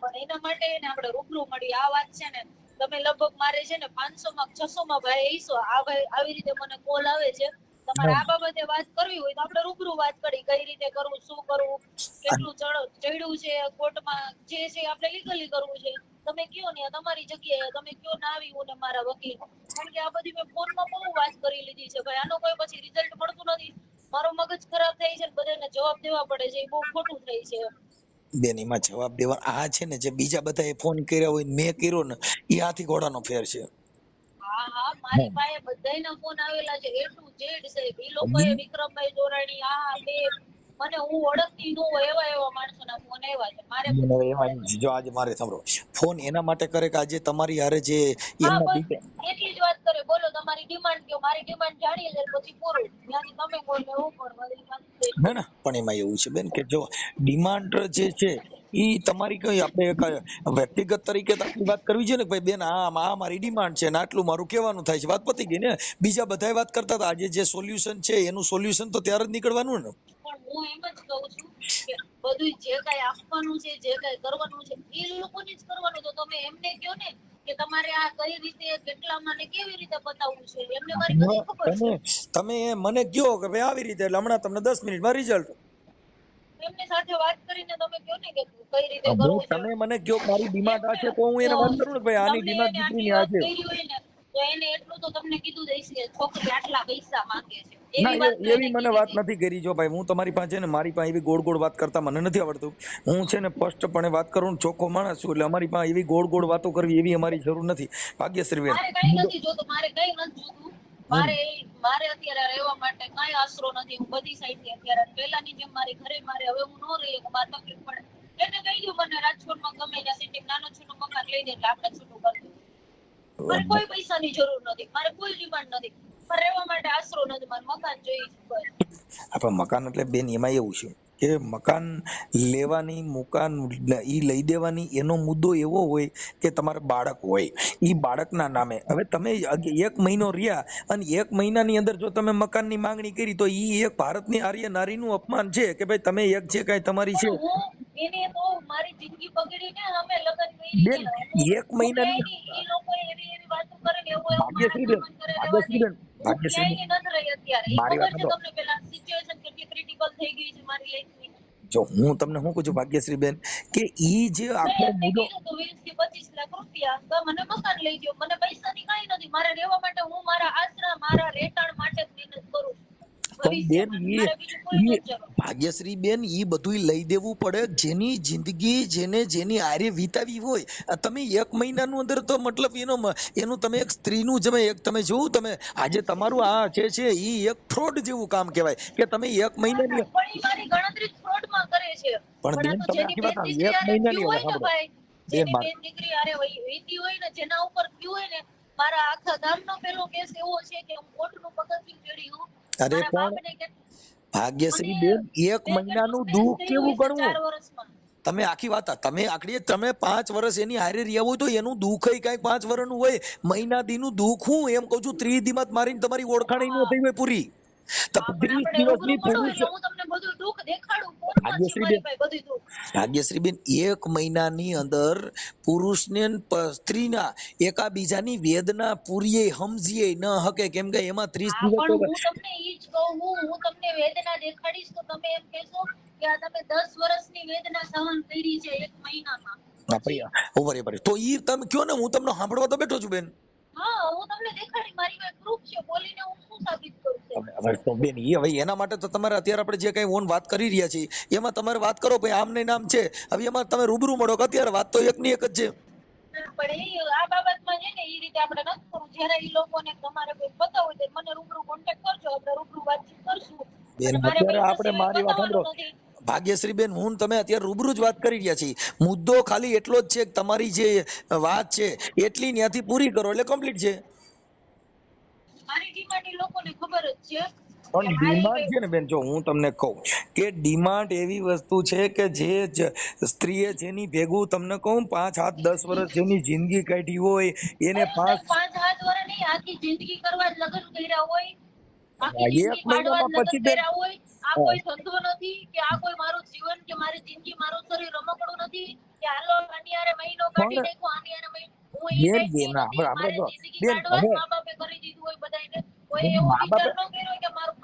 પણ એના માટે ને આપણે રૂબરૂ મળી. આ વાત છે ને, તમે લગભગ મારે છે ને 500 માં 600 માં ભાઈ આવીશો. આ ભાઈ આવી રીતે મને કોલ આવે છે તમારે આ બાબતે વાત કરવી હોય તો આપણે રૂબરૂ વાત કરી કઈ રીતે કરવું, શું કરવું, કેટલું ચડ્યું છે કોર્ટમાં, જે છે આપણે લીગલી કરવું છે. તમે કયો ને તમારી જગ્યાએ તમે કયો ના આવી હું ને મારા વકીલ, કારણ કે આ બધી મેં ફોનમાં બહુ વાત કરી લીધી છે ભાઈ. આનો કોઈ પછી રિઝલ્ટ મળતું નથી, મારો મગજ ખરાબ થાય છે, બધાને જવાબ દેવા પડે છે, એ બહુ ખોટું થાય છે. બેન એમાં જવાબ દેવા આ છે ને, જે બીજા બધાએ ફોન કર્યા હોય ને મેં કર્યો ને, એ હાથી ઘોડાનો ફેર છે. હા હા, મારી પાસે બધાયના ફોન આવેલા છે, A to Z સાહેબ. એ લોકોએ વિક્રમભાઈ દોરાણી આ બે મને હું ઓળખતી ન હોય એવા માણસોના ફોન આવ્યા છે મારે. એમાં જો આજે મારે સાંભળો, ફોન એના માટે કરે કે આજે તમારી હારે જે હા એમના બસ દીકરા, એટલી જ વાત કરે, બોલો તમારી ડિમાન્ડ કયો, મારી ડિમાન્ડ જાણીએ લે પછી પૂરું, ત્યાંથી તમે બોલો હું પણ મારી વાત ના ના પણ એમાં એવું છે બેન કે જો ડિમાન્ડ જે છે ઈ તમારી કઈ આપણે વ્યક્તિગત તરીકે તો આપણી વાત કરવી છે ને કે ભાઈ બેન આ મારી ડિમાન્ડ છે ને આટલું મારું કહેવાનું થાય છે, વાત પતી ગઈ ને. બીજા બધાય વાત કરતા હતા, આજે જે સોલ્યુશન છે એનું સોલ્યુશન તો ત્યારે જ નીકળવાનું ને. પણ હું એમ જ કહું છું કે બધું જે કઈ આપવાનું છે, જે કઈ કરવાનું છે એ લોકોને જ કરવાનું. તો તમે એમને કહો ને કે તમારે આ કઈ રીતે, કેટલામાં ને કેવી રીતે બતાવવું છે, એમને મારી બધી ખબર છે. તમે મને કહો કે ભાઈ આવી રીતે, એટલે હમણાં તમને 10 મિનિટમાં રિઝલ્ટ. એમની સાથે વાત કરીને તમે કહો ને કે કઈ રીતે કરવું છે. તમે મને કહો મારી ડિમાન્ડ આ છે તો હું એને વાત કરું ને ભાઈ આની તમને ડિમાન્ડ એને દીકરીની આટલી આ વાત છે. કરી હોય ને તો એને એટલું તો તમને કીધું જ હશે કે છોકરી આટલા પૈસા માંગે છે, ના એવી વાત તો એને એવી મને કીધી વાત હતી. નથી કરી. જો ભાઈ હું તમારી પાસે ને મારી પાસે એવી ગોળ ગોળ વાત કરતા મને નથી આવડતું. હું છે ને સ્પષ્ટપણે વાત કરું, ચોખ્ખો માણસ છું, એટલે અમારી પાસે એવી ગોળ ગોળ વાતો કરવી એવી અમારી જરૂર નથી. ભાગ્યશ્રી બેન મારે કઈ નથી જોતું, મારે કઈ નથી જોતું. મારે અત્યારે રહેવા માટે કઈ આશરો નથી. હું બધી સાઈડ થી અત્યારે પહેલાની જેમ મારી ઘરે મારે હવે હું ન રહી, મારે તકલીફ પડે એટલે કહી દઉં મને રાજકોટમાં ગમે ત્યાં સિટી નાનું છોટું મકાન લઈ દે એટલે આપણે છૂટું કરી દઉં. મારે કોઈ પૈસાની જરૂર નથી, મારે કોઈ ડિમાન્ડ નથી, મારે રહેવા માટે આશરો નથી, મારે મકાન જોઈએ છે બસ. આપણે મકાન એટલે બેન એમાં એવું છે કે મકાન લેવાની મકાન ઈ લઈ દેવાની એનો મુદ્દો એવો હોય કે તમારે બાળક હોય, ઈ બાળકના નામે. હવે તમે 1 મહિનો રહ્યા અને 1 મહિનાની અંદર જો તમે મકાનની માંગણી કરી તો ઈ એક ભારતની આર્ય નારીનું અપમાન છે કે ભાઈ તમે એક જે કાંઈ તમારી છે. પણ હું એને તો મારી જિંદગી બગડીને અમે લગ્ન કરી બેન છે. 1 હું મહિનાની ક્યાંય નહીં, ઈ લોકો એવી વાતો કરે ને એવું મારા ભાગ્યશ્રી બેન સન્માન કરે રહેવા દે. હું ભાગ્યશ્રી બેન ક્યાંય નથી રહી અત્યારે. ઈ મારી ખબર વાત છે સાંભળો. તમને પેલા સિચ્યુએશન કેટલી ક્રિટિકલ થઈ ગઈ છે મારી લાઈફની. જો હું તમને શું કહું છું ભાગ્યશ્રી બેન કે ઈ જે મેં આખો એમને મુદ્દો, કીધું તો 20 થી 25 લાખ રૂપિયા તો મને મકાન લઈ દો. મને પૈસાની કાંઈ નથી, મારે રહેવા માટે હું મારા આશરા મારા રહેઠાણ માટે જ મહેનત કરું છું પણ બેન ભવિષ્યમાં. મારે બીજું કોઈ નથી જરૂર. ભાગ્યશ્રી બેન ઈ બધું લઈ દેવું પડે જેની જિંદગી જેની આરે વિતાવી હોય. તમે 1 મહિનાનું અંદર તો મતલબ એનું તમે એક સ્ત્રીનું એક તમે જોવું, તમે આજે તમારું આ છે ઈ એક ફ્રોડ જેવું કામ કહેવાય કે તમે 1 મહિનાની. પણ ઈ મારી ગણતરી ફ્રોડમાં કરે છે. પણ પણ આ બેન તો તમે જેની આખી બેન વાત દીકરી 1 હારે મહિનાની થયું હવે હોય ને સાંભળો ભાઈ, બેન જેની બેન દીકરી હારે વીતી હોય ને, જેના ઉપર થયું હોય ને, મારા આખા ગામનો પેલો કેસ એવો છે કે હું કોર્ટનું પગથિયું ચડી હું અરે મારા પણ બાપને કે ભાગ્યશ્રી મને બેન 1 મેં કેટલું મહિનાનું ફેસ દુઃખ કર્યું કેવું હશે ગણવું. 4 વર્ષમાં. તમે આખી વાત તમે આખડી તમે 5 વર્ષ એની હારે રહ્યા હોય તો એનું દુઃખ કઈ 5 વર્ષનું હોય. મહિના દીનું દુઃખ હું એમ કહું છું 30 દીમાં મારીને તમારી ઓળખાણ ન થઈ હોય પૂરી. હા પણ 30 આપણે રૂબરૂ દિવસની મળો પુરુષ એટલે હું તમને બધું દુઃખ દેખાડું. ફોનમાં છે ભાગ્યશ્રી મારી બેન પાસે બધું દુઃખ. ભાગ્યશ્રીબેન 1 મહિનાની અંદર પુરુષને સ્ત્રીના એકાબીજાની વેદના પૂરીએ સમજીએ ન હકે, કેમ કે એમાં 30 હા દિવસ પણ હું તમને ઈ જ કહું, હું તમને વેદના દેખાડીશ તો તમે એમ કહેશો કે આ તમે 10 વર્ષની વેદના સહન કરી છે 1 મહિનામાં. પછી તો ઈ તમે કયો ને, હું તમને સાંભળવા તો બેઠો છું બેન. હા હું તમને દેખાડી, મારી પાસે પ્રૂફ છે, બોલીને હું શું સાબિત કરું છે. હવે તો બેન હવે એના માટે તો તમારે અત્યારે આપણે જે કઈ ઓન વાત કરી રહ્યા છીએ એમાં તમારે વાત કરો ભાઈ આમ ને નામ છે. હવે એમાં તમે રૂબરૂ મળો કે અત્યારે વાત તો એકની એક જ છે. પણ આ બાબતમાં છે ને એ રીતે આપણે નથી કરવું. જ્યારે એ લોકોને તમારે કોઈ પતા હોય તો મને રૂબરૂ કોન્ટેક્ટ કરજો, આપણે રૂબરૂ વાતચીત કરશું. બેન અને મારે અત્યારે પૈસા આપણે સિવાય મારી વાત સાંભળો બતાવવાનું નથી. ભાગ્યશ્રી બેન, હું તમે અત્યારે રૂબરૂ જ વાત કરી રહ્યા છીએ. મુદ્દો ખાલી એટલો જ છે કે તમારી જે વાત છે એટલી ત્યાંથી પૂરી કરો એટલે કમ્પ્લીટ છે. મારી ડિમાન્ડ એ લોકોને ખબર જ છે કે પણ ડિમાન્ડ મારી છે ને બેન, જો હું તમને કહું કે ડિમાન્ડ એવી વસ્તુ છે કે જે સ્ત્રીએ જેની ભેગું તમને કહું 5, 7, 10 વર્ષ જેની જિંદગી કાઢી હોય એને અરે સાહેબ 5 5-7 વર્ષ નહીં, આખી જિંદગી કરવા જ લગ્ન કર્યા હોય, આખી 1 જિંદગી કાઢવા મહિનામાં જ લગ્ન પછી બેન કર્યા હોય. આ કોઈ ધંધો નથી કે આ કોઈ મારું જીવન કે મારી જિંદગી મારું શરીર રમકડું નથી કે હાલો આની હારે મહિનો કાઢી પણ નાખો, આની હારે મહિનો. હું એ બેન ટાઈપની બેન નથી. આપણે મારે જો જિંદગી બેન કાઢવા જ હવે મા બાપે કરી દીધું હોય બધાને. કોઈ બેન એવો મા વિચાર બાપે ન કર્યો કે મારું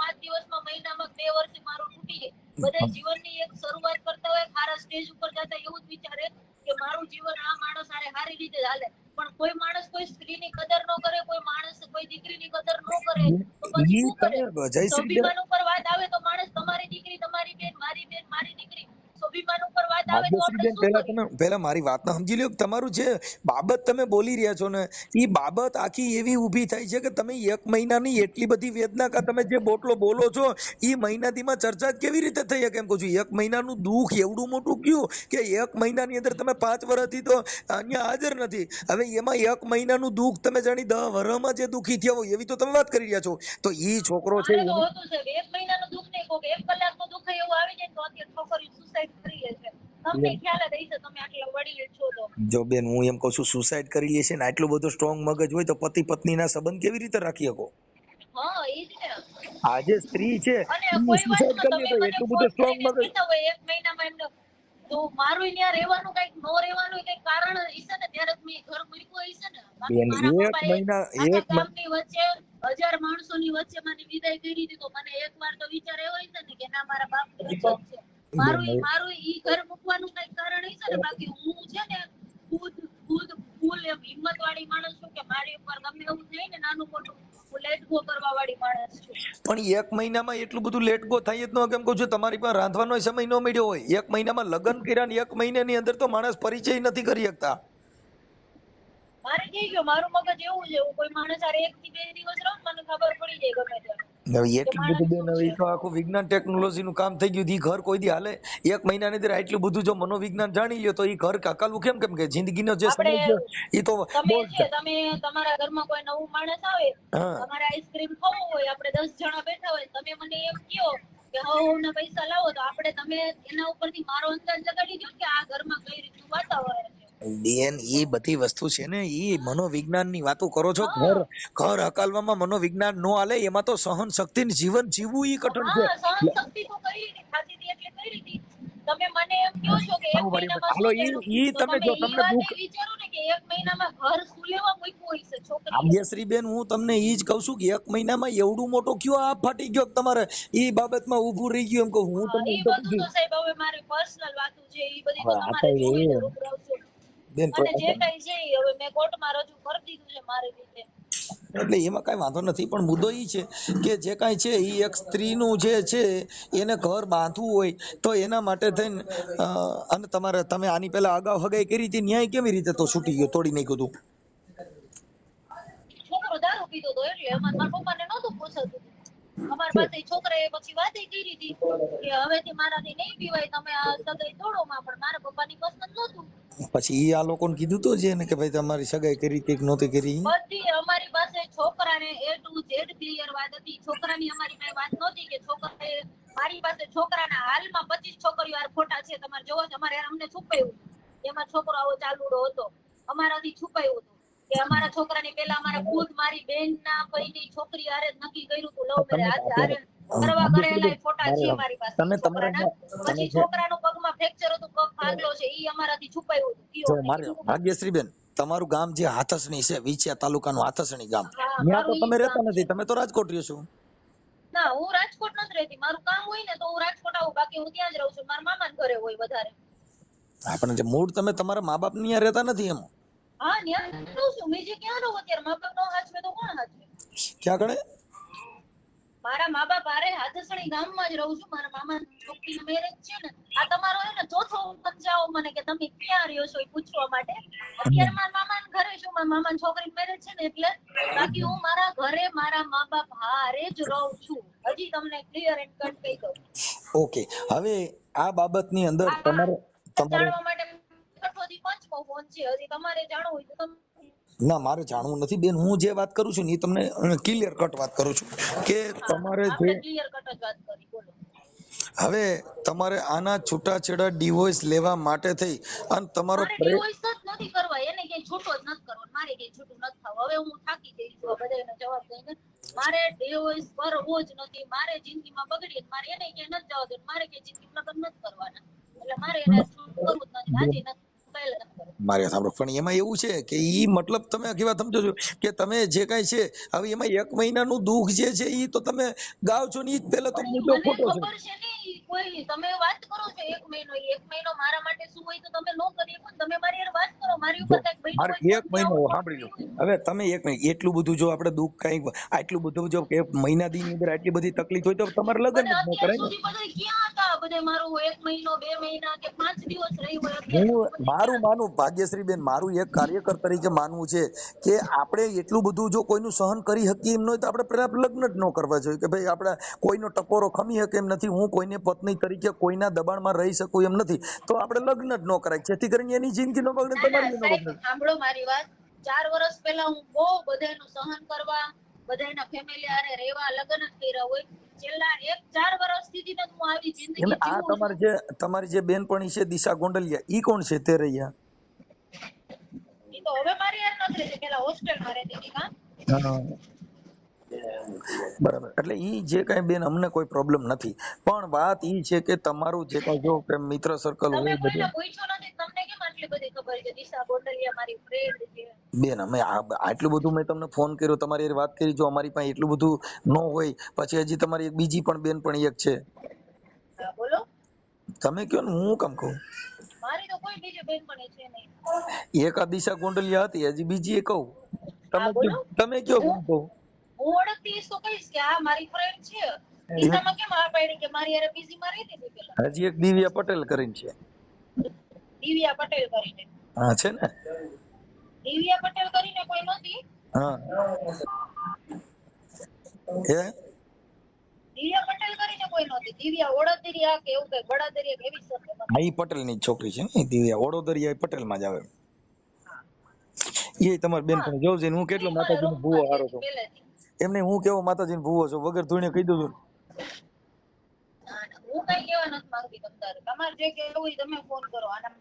બધા જીવનની એક શરૂઆત કરતા હોય સારા સ્ટેજ ઉપર જતા એવું જ વિચારે કે મારું જીવન આ માણસ હારે સારી રીતે હાલે, પણ કોઈ માણસ કોઈ સ્ત્રીની કદર ન કરે, કોઈ માણસ કોઈ દીકરીની કદર ન કરે તો પછી ઈ શું કરે? તમે જયશ્રી સ્વાભિમાન ઉપર વાત આવે તો માણસ તમારી દીકરી તમારી બેન મારી દીકરી, સ્વાભિમાન ઉપર વાત આવે તો આપણે ભાગ્યશ્રીબેન, શું પહેલા કરીએ? તમે પહેલા મારી વાતને સમજી લ્યો કે તમારું જે બાબત તમે બોલી રહ્યા છો ને એ બાબત આખી એવી ઊભી થાય છે કે તમે 1 મહિનાની એટલી બધી વેદના કે તમે જે બોટલો બોલો છો એ મહિનાથીમાં ચર્ચા જ કેવી રીતે થઈ શકે? એમ કહું છું 1 મહિનાનું દુઃખ એવડું મોટું કયું કે 1 મહિનાની અંદર તમે 5 વર્ષથી તો અહીંયા હાજર નથી, હવે એમાં 1 મહિનાનું દુઃખ તમે જાણી 10 વર્ષમાં જે દુઃખી થયા હોય એવી તો તમે વાત કરી રહ્યા છો. તો એ છોકરો છે મારે તો એને હોતું છે 1 મહિનાનું દુઃખ નહીં, કોક 1 કલાકનું દુઃખ એવું આવી જાય તો અત્યારે છોકરીઓ સુસાઇડ કરી લે છે. તમને ખ્યાલ જ હશે, તમે આટલા વડીલ છો તો. જો બેન હું એમ કહું છું સુસાઇડ કરી લે છે ને આટલું બધું સ્ટ્રોંગ મગજ હોય તો પતિ પત્નીના સંબંધ કેવી રીતે રાખી શકો? હા એ જ ને. આ જે સ્ત્રી છે અને એ કોઈ સુસાઇડ વાતનો કરી લે તમે તો મને એટલું ફોન બધું સ્ટ્રોંગ કરીને મગજ. કીધા હોય 1 મહિનામાં એમને, તો મારું ત્યાં રહેવાનું કઈક નો રહેવાનું કઈક કારણ હશે ને, ત્યારે જ મેં ઘર મૂક્યું હશે ને. બાકી બેન મારા 1 પપ્પાએ મહિના આખા 1 ગામની વચ્ચે 1000 માણસોની વચ્ચે મને વિદાય કરી દીધી, તો મને એકવાર તો વિચાર એવો હશે ને કે ના મારા બાપની ઇજ્જત છે. મારું ઈ ઘર મૂકવાનું કઈક કારણ હશે ને. બાકી હું છે ને ખુદ ફૂલ એમ હિંમત વાળી માણસ છું કે મારી ઉપર ગમે એવું થાય ને નાનું મોટું હું લેટ ગો કરવા વાળી માણસ છું. પણ 1 મહિનામાં એટલું બધું લેટ ગો થાય જ ન કેમ કહું છું તમારી પાસે રાંધવાનો સમય ન મળ્યો હોય 1 મહિનામાં લગ્ન કર્યા ને 1 મહિનાની અંદર તો માણસ પરિચય નથી કરી શકતા. મારે થઈ ગયો, મારું મગજ એવું છે, હું કોઈ માણસ હારે 1 થી 2 દિવસ રહું મને ખબર પડી જાય ગમે ત્યારે હવે કે એટલું માણસ બધું બેન શું હવે છે. ઈ તો આખું વિજ્ઞાન ટેકનોલોજી નું કામ થઈ ગયું ઈ ઘર કોઈ દી હાલે? 1 મહિનાની અંદર આટલું બધું જો મનોવિજ્ઞાન જાણી લ્યો તો ઈ ઘર કાકાલું કેમ કે જિંદગીનો જે આપણે સમય છે ઈ તો તમે બહુ જ. તમે તમારા ઘરમાં કોઈ નવું માણસ આવે, હા તમારે આઈસ્ક્રીમ ખાવું હોય, આપણે 10 જણા બેઠા હોય, તમે મને એમ કહો કે ના પૈસા લાવો, તો આપણે તમે એના ઉપરથી મારો અંદાજ લગાડી દો કે આ ઘરમાં કઈ રીતનું વાતાવરણ છે. બેન ઈ બધી વસ્તુ છે ને ઈ મનોવિજ્ઞાન ની વાતો કરો છો. હા ઘર હકાલવામાં મનોવિજ્ઞાન નો હાલે, એમાં તો સહન શક્તિ ને જીવન જીવવું ઈ કઠણ છે. હા સહન શક્તિ તો કરી હતી, ખાતી હતી એટલે કરી હતી. તમે મને એમ કહો છો કે 1 મહિનામાં હાલો શું થયું, ઈ તો તમે તમે જો ઈ તમને વાત દુઃખ. એ વિચારો ને કે 1 મહિનામાં ઘર શું લેવા મૂક્યું હશે છોકરીએ. ભાગ્યશ્રી બેન હું તમને ઈ જ કહું છું કે 1 મહિનામાં એવડું મોટો કયો આપ ફાટી ગયો કે તમારે ઈ બાબતમાં ઊભું રહી ગયું એમ કહું હું હા તમને એ ઈ તો બધું પૂછ્યું. તો સાહેબ હવે મારી પર્સનલ વાતો છે, એ બધી હવે તો આ તો તમારે જોઈ ને એ રૂબરૂ છું. બેન અને જે કઈ છે એ હવે મેં કોર્ટમાં રજૂ કરી દીધું છે મારી રીતે. એટલે એમાં કઈ વાંધો નથી પણ મુદ્દો ઈ છે કે જે કાંઈ છે ઈ એક સ્ત્રીનું જે છે એને ઘર બાંધવું હોય તો એના માટે થઈને અને તમે આની પહેલા અગાઉ હગાઈ કરી હતી ન્યાય કેવી રીતે તો છૂટી ગયો તોડી નાખ્યું હતું? છોકરો દારૂ પીતો હતો એટલે મારા પપ્પાને નહોતું પોસાતું. અમારી પાસે છોકરાએ પછી વાતે કરી હતી કે હવેથી મારાથી નહીં પીવાય, તમે આ સગાઈ તોડો માં, પણ મારા પપ્પાની પસંદ નહોતું. પછી ઈ આ લોકોને કીધું તો છે ને કે ભાઈ તમારી સગાઈ કરી કે નહોતી કરી? બધી અમારી પાસે છોકરાને A to Z ક્લિયર વાત હતી. છોકરાની અમારી પાસે વાત નહોતી કે છોકરાએ મારી પાસે છોકરાના હાલમાં 25 છોકરીઓ યાર ખોટા છે તમારે જોવો છે, અમારે અમને છુપાયું એમાં છોકરો આવો ચાલુડો હતો, અમારાથી છુપાયું હતું કે અમારા છોકરાની પેલા અમારા ખુદ મારી બેનના પૈની છોકરી હારે જ નક્કી કર્યું હતું લવ મેરેજ હારે કરવા કરેલા ફોટા છે મારી પાસે તમે છોકરાના. પછી છોકરાનું પગમાં ફ્રેક્ચર હતું, પગ ભાગલો છે, ઈ અમારાથી છુપાયું હતું. કયો જો અમને મારે કીધું. ભાગ્યશ્રી બેન તમારું ગામ જે હાથસણી છે વિછિયા તાલુકાનું હાથસણી ગામ, હા ત્યાં તો મારું ઈ તમે જ રહેતા ગામ છે. નથી, તમે તો રાજકોટ રહ્યો છો. ના હું રાજકોટ નથી રહેતી, મારું કામ હોય ને તો હું રાજકોટ આવું, બાકી હું ત્યાં જ રહું છું. મારા મામાના ઘરે હોય વધારે. આપણે જે મૂળ તમે તમારા મા બાપ ની રહેતા નથી એમ? હા ત્યાં રહું છું. મેં જે ક્યાં રહું અત્યારે, મા બાપ નો હાચવે તો કોણ હાચવે? ક્યાં કણે? મારા મા બાપ હારે હાથસણી ગામમાં જ રહું છું. મારા મામા છોકરીનું મેરેજ છે ને, આ તમારો હે ને ચોથો સમજાવો મને કે તમે ક્યાં રહ્યો છો એ પૂછવા માટે. અત્યારે મારા મામાના ઘરે છું, મારા મામાની છોકરીનું મેરેજ છે ને એટલે. બાકી હું મારા ઘરે મારા મા બાપ હારે જ રહું છું. હજી તમને ક્લિયર એન્ડ કટ કહી દઉં. ઓકે, હવે આ બાબતની અંદર તમારે જાણવા માટે કઠોથી 5મો ફોન છે. હજી તમારે જાણવું હોય તો તમે. ના મારે જાણવું નથી બેન, હું જે વાત કરું છું ને એ તમને ક્લિયર કટ વાત કરું છું કે તમારે જે આપણે ક્લિયર કટ જ વાત કરી. બોલો. હવે તમારે આના છૂટાછેડા ડિવોર્સ લેવા માટે થઈ અને તમારો મારે ડિવોર્સ જ નથી કરવા, એને ક્યાંય છૂટો જ નથી કરવો, મારે ક્યાંય છૂટું નથી થવું. હવે હું થાકી ગઈ છું આ બધાનો જવાબ દઈને. મારે ડિવોર્સ કરવો જ નથી. મારે જિંદગીમાં બગડી, મારે એને ક્યાંય નથી જવા દેવું, મારે ક્યાંય જિંદગીમાં લગ્ન નથી કરવાના, એટલે મારે એને છૂટ કરવું જ નથી. હાજી નથી મોબાઈલ જ કરો. મારે સાંભળો, પણ એમાં એવું છે કે ઈ મતલબ તમે કેવા સમજો છો કે તમે જે કઈ છે હવે એમાં 1 મહિનાનું દુઃખ જે છે ઈ તો તમે ગાવ છો ને ઈ જ પહેલા તો પણ ઈ મુદ્દો મને ખોટો છે. ખબર છે ને ઈ કોઈ તમે વાત કરો છો 1 મહિનો, ઈ 1 મહિનો મારા માટે શું હોય તો તમે નો કરી શકો ને. તમે મારી હારે વાત કરો, મારી જો ઉપર કઈક બન્યું મારે હોય 1 તો મહિનો આવું સાંભળી લો. થોડું હવે તમે 1 મહિનો એટલું બધું જો આપણે દુઃખ કઈ આટલું બધું જો કે મહિના દી ની અંદર આટલી બધી તકલીફ હોય તો તમારે લગ્ન અને જ ન અત્યાર કરાય ને. સુધી બધા ક્યાં હતા? બધે મારું 1 મહિનો 2 મહિના કે 5 દિવસ રહી હોય અત્યાર હું સુધી બધે મારું ક્યાં હતા? માનું ભાગ્યશ્રી બેન, મારું એક કાર્યકર તરીકે માનવું છે કે આપણે એટલું બધું જો કોઈનું સહન કરી શકીએ એમ ન હોય તો આપણે પેલા લગ્ન જ ન કરવા જોઈએ કે ભાઈ આપણે કોઈનો ટકોરો ખમી શકે એમ નથી, હું કોઈને પત્ની તરીકે કોઈના દબાણમાં રહી શકું એમ નથી, તો આપણે લગ્ન જ ન કરાય, જેથી કરીને એની જિંદગી નો બગડે, ના ના તમારી નો સાહેબ, બગડે. સાંભળો મારી વાત. 4 વર્ષ પહેલા હું બહુ બધાનું સહન કરવા, બધાના ફેમિલી હારે રહેવા, લગ્ન જ કર્યા હોય. છેલ્લા 4 વર્ષથી જ હું આવી એને જિંદગી આ જીવું છું. તમારી જે બેનપણી છે દિશા ગોંડલિયા, ઈ કોણ છે તે રહ્યા? ઈ તો હવે મારી હારે નથી રહેતી, પેલા હોસ્ટેલમાં રહેતી હતી. કાં હા, બરાબર. એટલે ઈ જે કઈ બેન અમને કોઈ પ્રોબ્લેમ નથી, પણ વાત ઈ છે કે તમારું જે કઈ જો કે મિત્ર સર્કલ તમે હોય કોઈને બધું. પૂછ્યું નથી, તમને કેમ આટલી બધી ખબર છે? દિશા ગોંડલિયા મારી ફ્રેન્ડ છે. બેન અમે આટલું બધું મેં તમને ફોન કર્યો, તમારી હારે વાત કરી, જો અમારી પાસે એટલું બધું ન હોય પછી હજી તમારી એક બીજી પણ બેનપણી એક છે, હા બોલો. તમે કયો ને હું કામ કહું. મારી તો કોઈ બીજી બેનપણી છે નહીં. એક આ દિશા ગોંડલિયા હતી, હજી બીજી એ કહું. હા બોલો. તમે કયો હું બેન કહું. હું ઓળખતી હઈશ તો કહીશ કે આ મારી ફ્રેન્ડ છે. દિશામાં કેમ આ પાડી કે મારી હારે પીજી માં રહેતી હતી પેલા? હજી એક દિવ્યા પટેલ કરીને છે. દિવ્યા પટેલ કરીને. હા છે ને. દિવ્યા પટેલ કરીને કોઈ નહોતી. હા હે દિવ્યા પટેલ કરીને કોઈ નહોતી. દિવ્યા ઓળદરિયા કે એવું કઈ બળાદરિયા કે એવી સરનેમ હતી. હા, ઈ પટેલ ની છોકરી છે ને દિવ્યા, વડોદરિયા એ પટેલ માં જ આવે. એ તમારી બેન હા પણ જોજે ને હું કેટલો ઈ મારા માતાજીનો ભૂવો રૂમમાં જ હારો હતી છું. પહેલેથી. એમને હું કેવો માતાજીનો ભૂવો છું, વગર ધૂણે કહી દઉં છું. ના ના હું કઈ કહેવા નથી માંગતી તમારે. તમારે જે કહેવું હોય તમે ફોન કરો. આના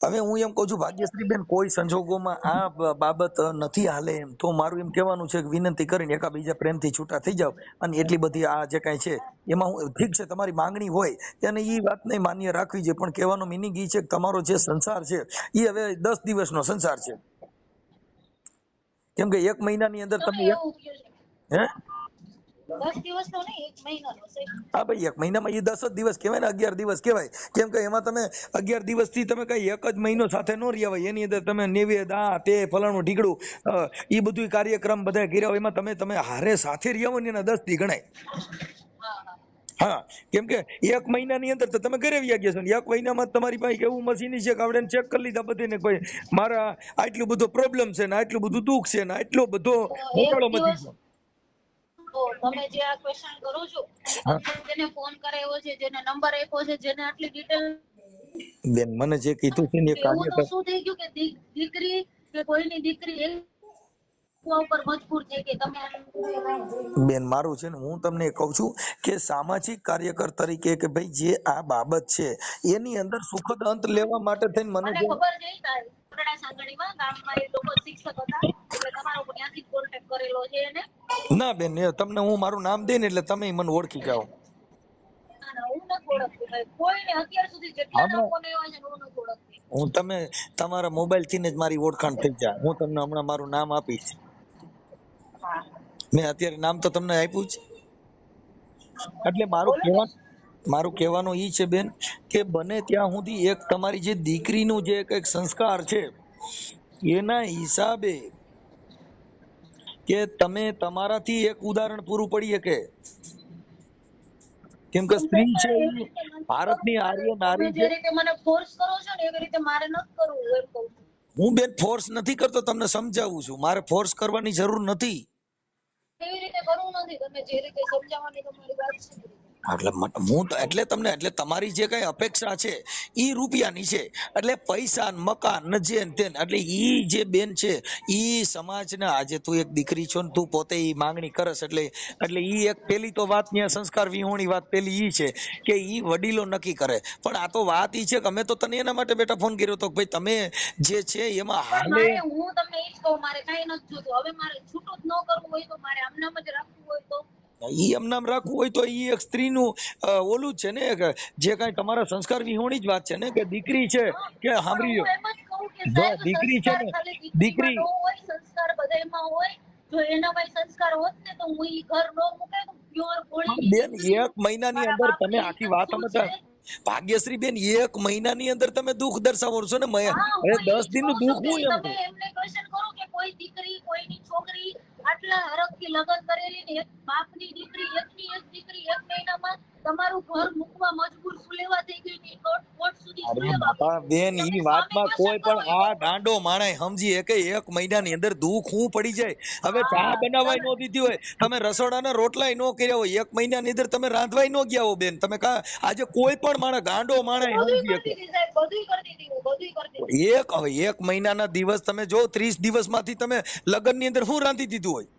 હવે હું એમ કહું છું ભાગ્યશ્રી બેન, કોઈ સંજોગોમાં આ બાબત નથી હાલે એમ તો મારું એમ કહેવાનું છે કે વિનંતી કરીને એકાબીજા પ્રેમથી છૂટા થઈ જાવ, અને એટલી બધી આ જે કાંઈ છે એમાં હું ઠીક છે તમારી માંગણી હોય અને એ વાતને માન્ય રાખવી જોઈએ, પણ કહેવાનો મિનિંગ એ છે કે તમારો જે સંસાર છે એ હવે 10 દિવસનો સંસાર છે. કેમ કે 1 મહિનાની અંદર તમે તમે એવું કહો છો. હે 10 દિવસનો નહીં, 1 મહિનાનો છે. હા ભાઈ, 1 મહિનામાં એ 10 જ દિવસ કહેવાય ને, 11 દિવસ કહેવાય. કેમ કે એમાં તમે 11 દિવસથી તમે કઈ એક જ મહિનો સાથે ન રહ્યા હોય, એની અંદર તમે નિવેદ આ તે ફલાણું ઢીકડું એ બધું કાર્યક્રમ બધા કર્યા હોય, એમાં તમે હારે સાથે રહ્યા હોય ને એના 10 દી ગણાય. હા હા. હા, કેમ કે 1 મહિનાની અંદર તો તમે ઘરે વ્યા ગયા છો ને 1 મહિનામાં તમારી પાસે એવું મશીન છે કે આપણે ચેક કરી લીધા બધીને, કોઈ મારા આટલું બધો પ્રોબ્લેમ છે ને આટલું બધું દુઃખ છે ને આટલો બધો તો એક ઘોટાળો મચી દિવસ ગયો. તો તમે જે આ ક્વેશ્ચન કરો છો એ હા તમને જેને ફોન કરાવ્યો છે, જેને નંબર આપ્યો છે, જેને આટલી ડિટેલ, બેન, મને જે કીધું છે ને એ એવું તો કાર્યકર શું થઈ ગયું કે દીકરી કે કોઈની દીકરી એકવા ઉપર મજબૂર થઈ કે તમે બેન, મારું છે ને હું તમને કહું છું કે સામાજિક કાર્યકર તરીકે કે ભાઈ જે આ બાબત છે એની અંદર સુખદ અંત લેવા માટે થઈને મને મને જે ખબર છે કોટડા સાંગણીમાં ગામમાં એ લોકો શિક્ષક હતા એટલે તમારો ત્યાંથી કોન્ટેક્ટ કરેલો છે એને. ના બેન, એ તમને હું મારું નામ દઈ ને એટલે તમે મને ઓળખી જાઓ. ના ના હું નથી ઓળખતી ભાઈ કોઈને. અત્યાર સુધી જેટલા ના હમણાં ફોન આવ્યા છે હું નથી ઓળખતી. તમે તમારા મોબાઈલ થી જ મારી ઓળખાણ થઈ જાય. હું તમને હમણાં મારું નામ આપીશ. હા મેં અત્યારે નામ તો તમને આપ્યું જ. એટલે બોલો ને. મારું કહેવાનું ઈ છે બેન કે બને ત્યાં સુધી એક તમારી જે દીકરીનું જે એક સંસ્કાર છે એના હિસાબે કે તમે તમારાથી એક ઉદાહરણ પૂરું પડી શકે. કેમ કે સ્ત્રી છે એવી એ રીતે નથી ભારતની કરવું મારે. આર્ય તમે નારી જે છે. રીતે મને ફોર્સ કરો છો ને એવી રીતે મારે નથી કરવું એમ કહું છું. હું બેન ફોર્સ નથી કરતો, તમને સમજાવું છું. મારે ફોર્સ કરવાની જરૂર નથી. એવી રીતે કરવું નથી. તમે જે રીતે સમજાવવાની તમારી વાત છે એ રીતે. એટલે તમને એટલે તમારી જે કઈ અપેક્ષા છે ઈ રૂપિયાની છે, એટલે પૈસા ને મકાન ને જે ને તેન, એટલે ઈ જે બેન છે ઈ સમાજને આજે તું એક દીકરી છો ને તું પોતે ઈ માંગણી કરસ, એટલે ઈ એક પેલી તો વાત ત્યાં સંસ્કાર વિહોણી વાત પેલી ઈ છે કે ઈ વડીલો નક્કી કરે. પણ આ તો વાત ઈ છે કે અમે તો તને એના માટે બેટા ફોન કર્યો હતો કે ભાઈ તમે જે છે એમાં પણ હાલે. મારે હું તમને એ જ કહું મારે કાંઈ નથી જોતું. હવે મારે છૂટું જ ન કરવું હોય તો મારે આમનામ જ રાખવું હોય તો ઈ એમ નામ રાખવું હોય તો ઈ એક સ્ત્રીનું ઓલું જ છે ને કે જે કાંઈ તમારા સંસ્કાર વિહોણી જ વાત છે ને કે દીકરી છે કે પણ સાંભળી લો, હું એમ જ કહું કે જો સાહેબ દીકરી છે સંસ્કાર ને ખાલી દીકરીમાં દીકરી ન હોય, સંસ્કાર બધાયમાં હોય. જો એનામાં સંસ્કાર હોત ને તો હું ઈ ઘર ન મૂકે, પ્યોર ગોળીની બેન દીકરી, એક મહિનાની મારા અંદર તમે બાપની આખી ઇજ્જત વાત શું સમજતા છે. ભાગ્યશ્રી બેન, એક મહિનાની અંદર તમે દુઃખ દર્શાવો છો ને હા, હવે હું ઈ 10 જ દિનનું કહું છું દુઃખ કે હું એમ તમે છું. એમને ક્વેશ્ચન કરો કે કોઈ દીકરી, કોઈની છોકરી આટલા હરખથી લગ્ન કરેલી ને એક બાપની દીકરી, એકની એક દીકરી એક મહિનામાં તમારું ઘર મૂકવા મજબૂર સુલેવા થઈ ગઈ ને કોર્ટ સુધી અરે સુલેવા ગઈ. બાપા બેન, તમે ઈ સામે વાતમાં કોઈ ક્વેશ્ચન કરો પણ ઈ આ કહું. ગાંડો માણસ સમજી કે એક મહિનાની અંદર દુઃખ હું પડી જાય. હવે ચા હા, બનાવાય તમે નો દીધી હોય, તમે રસોડાના રોટલાય નો કર્યા હોય, એક મહિનાની અંદર તમે રાંધવાય નો ગયા હો બેન, તમે આજે કોઈ પણ માણસ ગાંડો હું માણસ બધુંય સમજી કરતી હતી સાહેબ, બધુંય કરતી હતી, હું બધુંય કરતી હતી. હવે એક મહિનાના દિવસ તમે જો 30 દિવસમાંથી તમે લગ્નની અંદર શું રાંધી દીધું હોય?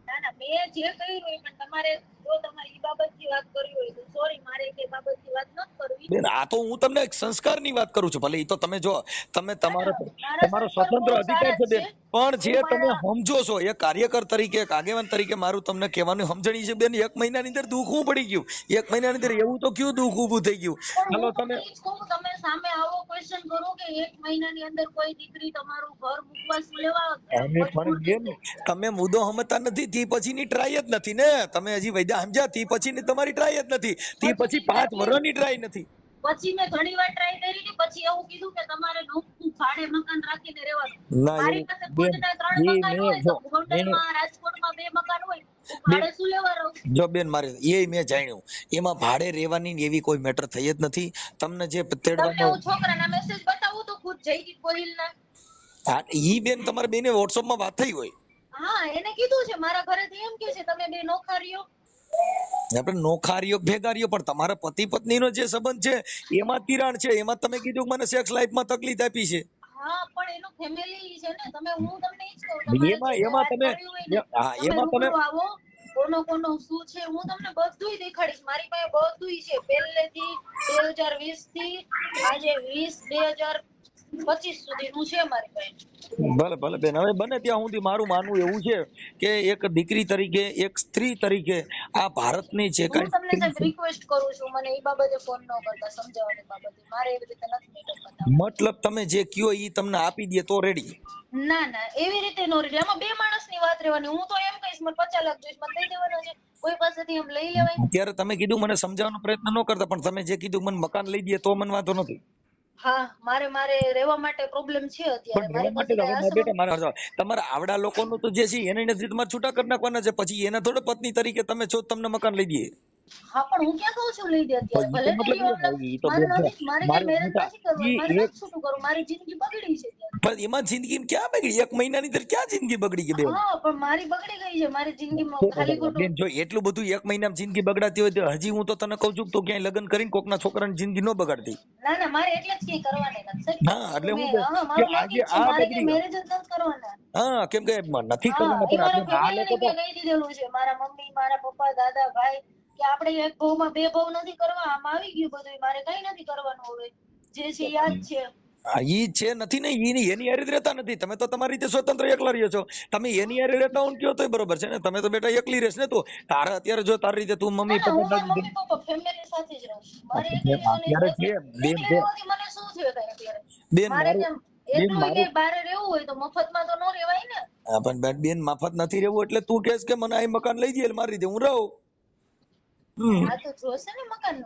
ના ના, મેં જે કર્યું હોય, પણ તમારે જો તમારે ઈ બાબતની વાત કરવી હોય તો સોરી, મારે એ બાબતની વાત નથી કરવી. બેન આ તો હું તમને એક સંસ્કારની વાત કરું છું, ભલે ઈ તો તમે જો તમે ના ના, મારા તમારો સંસ્કાર સ્વતંત્ર બહુ અધિકાર સારા છે જ બેન, પણ હું જે તમે મારા સમજો છો એક કાર્યકર તરીકે, એક આગેવાન તરીકે મારું તમને કહેવાનું સમજણી છે બેન, એક મહિનાની અંદર દુઃખ હું પડી ગયું, એક મહિનાની અંદર એવું તો કયું દુઃખ ઊભું થઈ ગયું? પણ હાલો હું તમે તમને ઈ જ કહું, તમે સામે આવો ક્વેશ્ચન કરો કે એક મહિનાની અંદર કોઈ દીકરી તમારું ઘર મૂકવા સુલેવા અને પણ મજબૂર થઈ બેન ગઈ. તમે મુદ્દો સમજતા નથી, તે પછીની ટ્રાય જ નથી ને, તમે હજી વૈદ્યા સમજ્યા, તે પછીની તમારી ટ્રાય જ નથી, તે પછી 5 વર્ષની ટ્રાય નથી. પછી મેં ઘણી વાર ટ્રાય કરી હતી, પછી એવું કીધું કે તમારે નોખું ભાડે મકાન રાખીને રહેવાનું. ના મારી એવું પાસે બેન, ખુદના 3 એ મકાન મેં હોય જો તો એને ગોંડલમાં, રાજકોટમાં 2 મકાન હોય, હું બેન ભાડે શું લેવા રહું? જો બેન મારે એ મેં જાણ્યું, એમાં ભાડે રહેવાની ને એવી કોઈ મેટર થઈ જ નથી. તમને જે તમને તેડવાનો હું છોકરાના મેસેજ બતાવું તો ખુદ જયદીપ ગોહિલના. ઈ બેન તમારે બેને વોટ્સઅપમાં વાત થઈ હોય, હા, એને કીધું છે, મારા ઘરેથી એમ કે છે તમે બે નોખા રહ્યો. આપણે નોખારીઓ ભેગારીઓ, પણ તમારા પતિ પત્નીનો જે સંબંધ છે એમાં તિરાડ છે, એમાં તમે કીધું કે મને સેક્સ લાઈફમાં તકલીફ આપી છે. હા, પણ એનું ફેમિલી છે ને, તમે, હું તમને ઈ જ કહું, તમારે જે એમાં કઈ એમાં વાત તમે કરવી હોય ને હા તમે એમાં તમે રૂબરૂ આવો, કોનો કોનો શું છે હું તમને બધુંય દેખાડીશ. મારી પાસે બધુંય છે, પહેલેથી 2020 થી આજે 20/2025 સુધીનું છે મારી પાસે. ભલે ભલે બેન, હવે બને ત્યાં સુધી મારું માનવું એવું છે કે એક દીકરી તરીકે, એક સ્ત્રી તરીકે આ ભારતની જે હું કાંઈ તમને સ્ત્રી સાહેબ છે, રિક્વેસ્ટ કરું છું, મને એ બાબતે ફોન ન કરતા, સમજાવવાની બાબતે મારે એવી રીતે નથી મેટર બતાવવા. મતલબ તમે જે કયો ઈ તમને આપી દે તો રેડી? ના ના, એવી રીતે નો રેડી. આમાં 2 માણસની વાત રહેવાની. હું તો એમ કહીશ મને 50 લાખ જોઈશ, મને દઈ દેવાના છે. કોઈ પાસેથી એમ લઈ લેવાય? અત્યારે તમે કીધું મને સમજાવવાનો પ્રયત્ન ન કરતા, પણ તમે જે કીધું મને મકાન લઈ દે તો મને વાંધો નથી. હા, મારે રહેવા માટે પ્રોબ્લેમ છે અત્યારે. પણ રહેવા મારી માટે પાસે તો કઈ હવે મારા આશ્રમ. બેટા મારા તમારા આવડા લોકોનું તો જે છે એને નથી તમારે છૂટા કરી નાખવાના છે, પછી એના થોડે પત્ની તરીકે તમે છો તમને મકાન લઈ દે. હા, પણ હું ક્યાં કહું છું લઈ દે અત્યારે, પણ ઈ તો ભલે ને મતલબ લ્યો એમને. ઈ તો મારે બેન છે નથી, મારે કઈ મારે મેરેજ બેટા, નથી કરવા, મારે ઈ એક નથી છૂટું કરવું, મારી જિંદગી બગડી છે ત્યારે. પણ એમાં જિંદગી ક્યાં બગડી? એક મહિનાની અંદર ક્યાં જિંદગી બગડી ગઈ બેન? હા, પણ મારી બગડી ગઈ છે, મારી જિંદગીમાં ખાલી ખોટું. બેન જો એટલું બધું એક મહિનામાં જિંદગી બગડાતી હોય તો હજી હું તો તને કહું છું કે તું ક્યાંય લગ્ન કરીને કોકના છોકરાની જિંદગી ન બગાડતી. ના ના, મારે એટલે જ કઈ કરવાની નથી સાહેબ. હા એ એટલે તો હું મેં, કહું હા, કે મારું આજે નક્કી જ છે, આ મારે કઈ બગડી, મેરેજ જ નથી કરવાના. હા કેમ કે નથી હા, કરવાના, એ પણ મારા આપણે આ ફેમિલી લોકો ને તો મેં કહી દીધેલું છે, મારા મમ્મી, મારા પપ્પા, દાદા, ભાઈ, કે આપણે એક ભાવમાં 2 ભાવ નથી કરવા. આમાં આવી ગયું બધું, મારે કઈ નથી કરવાનું હવે. જે છે યાદ છે. ઈ છે નથી ને, એની હારે જ રહેતા નથી. તમે તો તમારી રીતે સ્વતંત્ર એકલા રહ્યો છો. તમે એની હારે રહેતા હો ને કયો તોય બરોબર છે ને. તમે તો બેટા એકલી રહેશ ને. તું તારે અત્યારે જો તારી રીતે તું ના મમ્મી ના, હું પપ્પા મારા મમ્મી પપ્પા ફેમિલી સાથે જ રહું છું. મારે એકલી રહેવાની અત્યારે છે બેન એકલી છે રહેવાથી મને શું થયું થાય અત્યારે? બેન મારે મારું કેમ બેન એકલું મારું ક્યાંય બહાર રહેવું હોય તો મફતમાં તો ન રહેવાય ને. હા, પણ બેન મફત નથી રહેવું એટલે તું કહેશ કે મને આ મકાન લઈ દે મારી રીતે હું રહું. આ તો જોશે ને મકાન.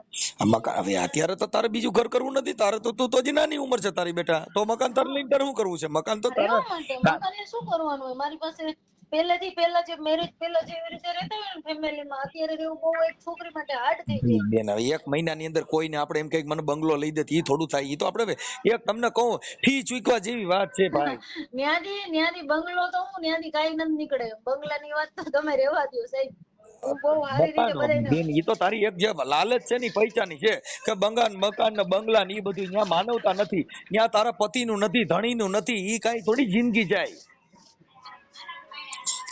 મકાન હવે અત્યારે તો તારે બીજું ઘર કરવું નથી. તારે તો તું તો હજી નાની ઉંમર છે તારી બેટા. તો મકાન તારે લઈને તારે શું કરવું છે? મકાન તો તારે રહેવા માટે મકાને શું કરવાનું હોય? મારી પાસે પહેલા જે મેરેજ પહેલા જેવી રીતે રહેતા હોય ને ફેમિલીમાં, અત્યારે રહેવું બહુ એક છોકરી માટે હાર્ડ થઈ જાય. બેન હવે એક મહિનાની અંદર કોઈને આપણે એમ કઈક મને બંગલો લઈ દે એ થોડું થાય. એ તો આપણે એક તમને કહું ફી ચૂકવા જેવી વાત છે ભાઈ. ન્યાથી બંગલો તો હું ન્યાથી કાંઈ નથી નીકળે. બંગલાની વાત તો તમે રહેવા દો સાહેબ. હું બહુ સારી રીતે બધાને. બેન એ તો તારી એક જે લાલચ છે ને પૈસાની છે કે મકાન ને બંગલા ને એ બધું ત્યાં માનવતા નથી. ત્યાં તારા પતિનું નથી, ધણીનું નથી. એ કઈ થોડી જિંદગી જાય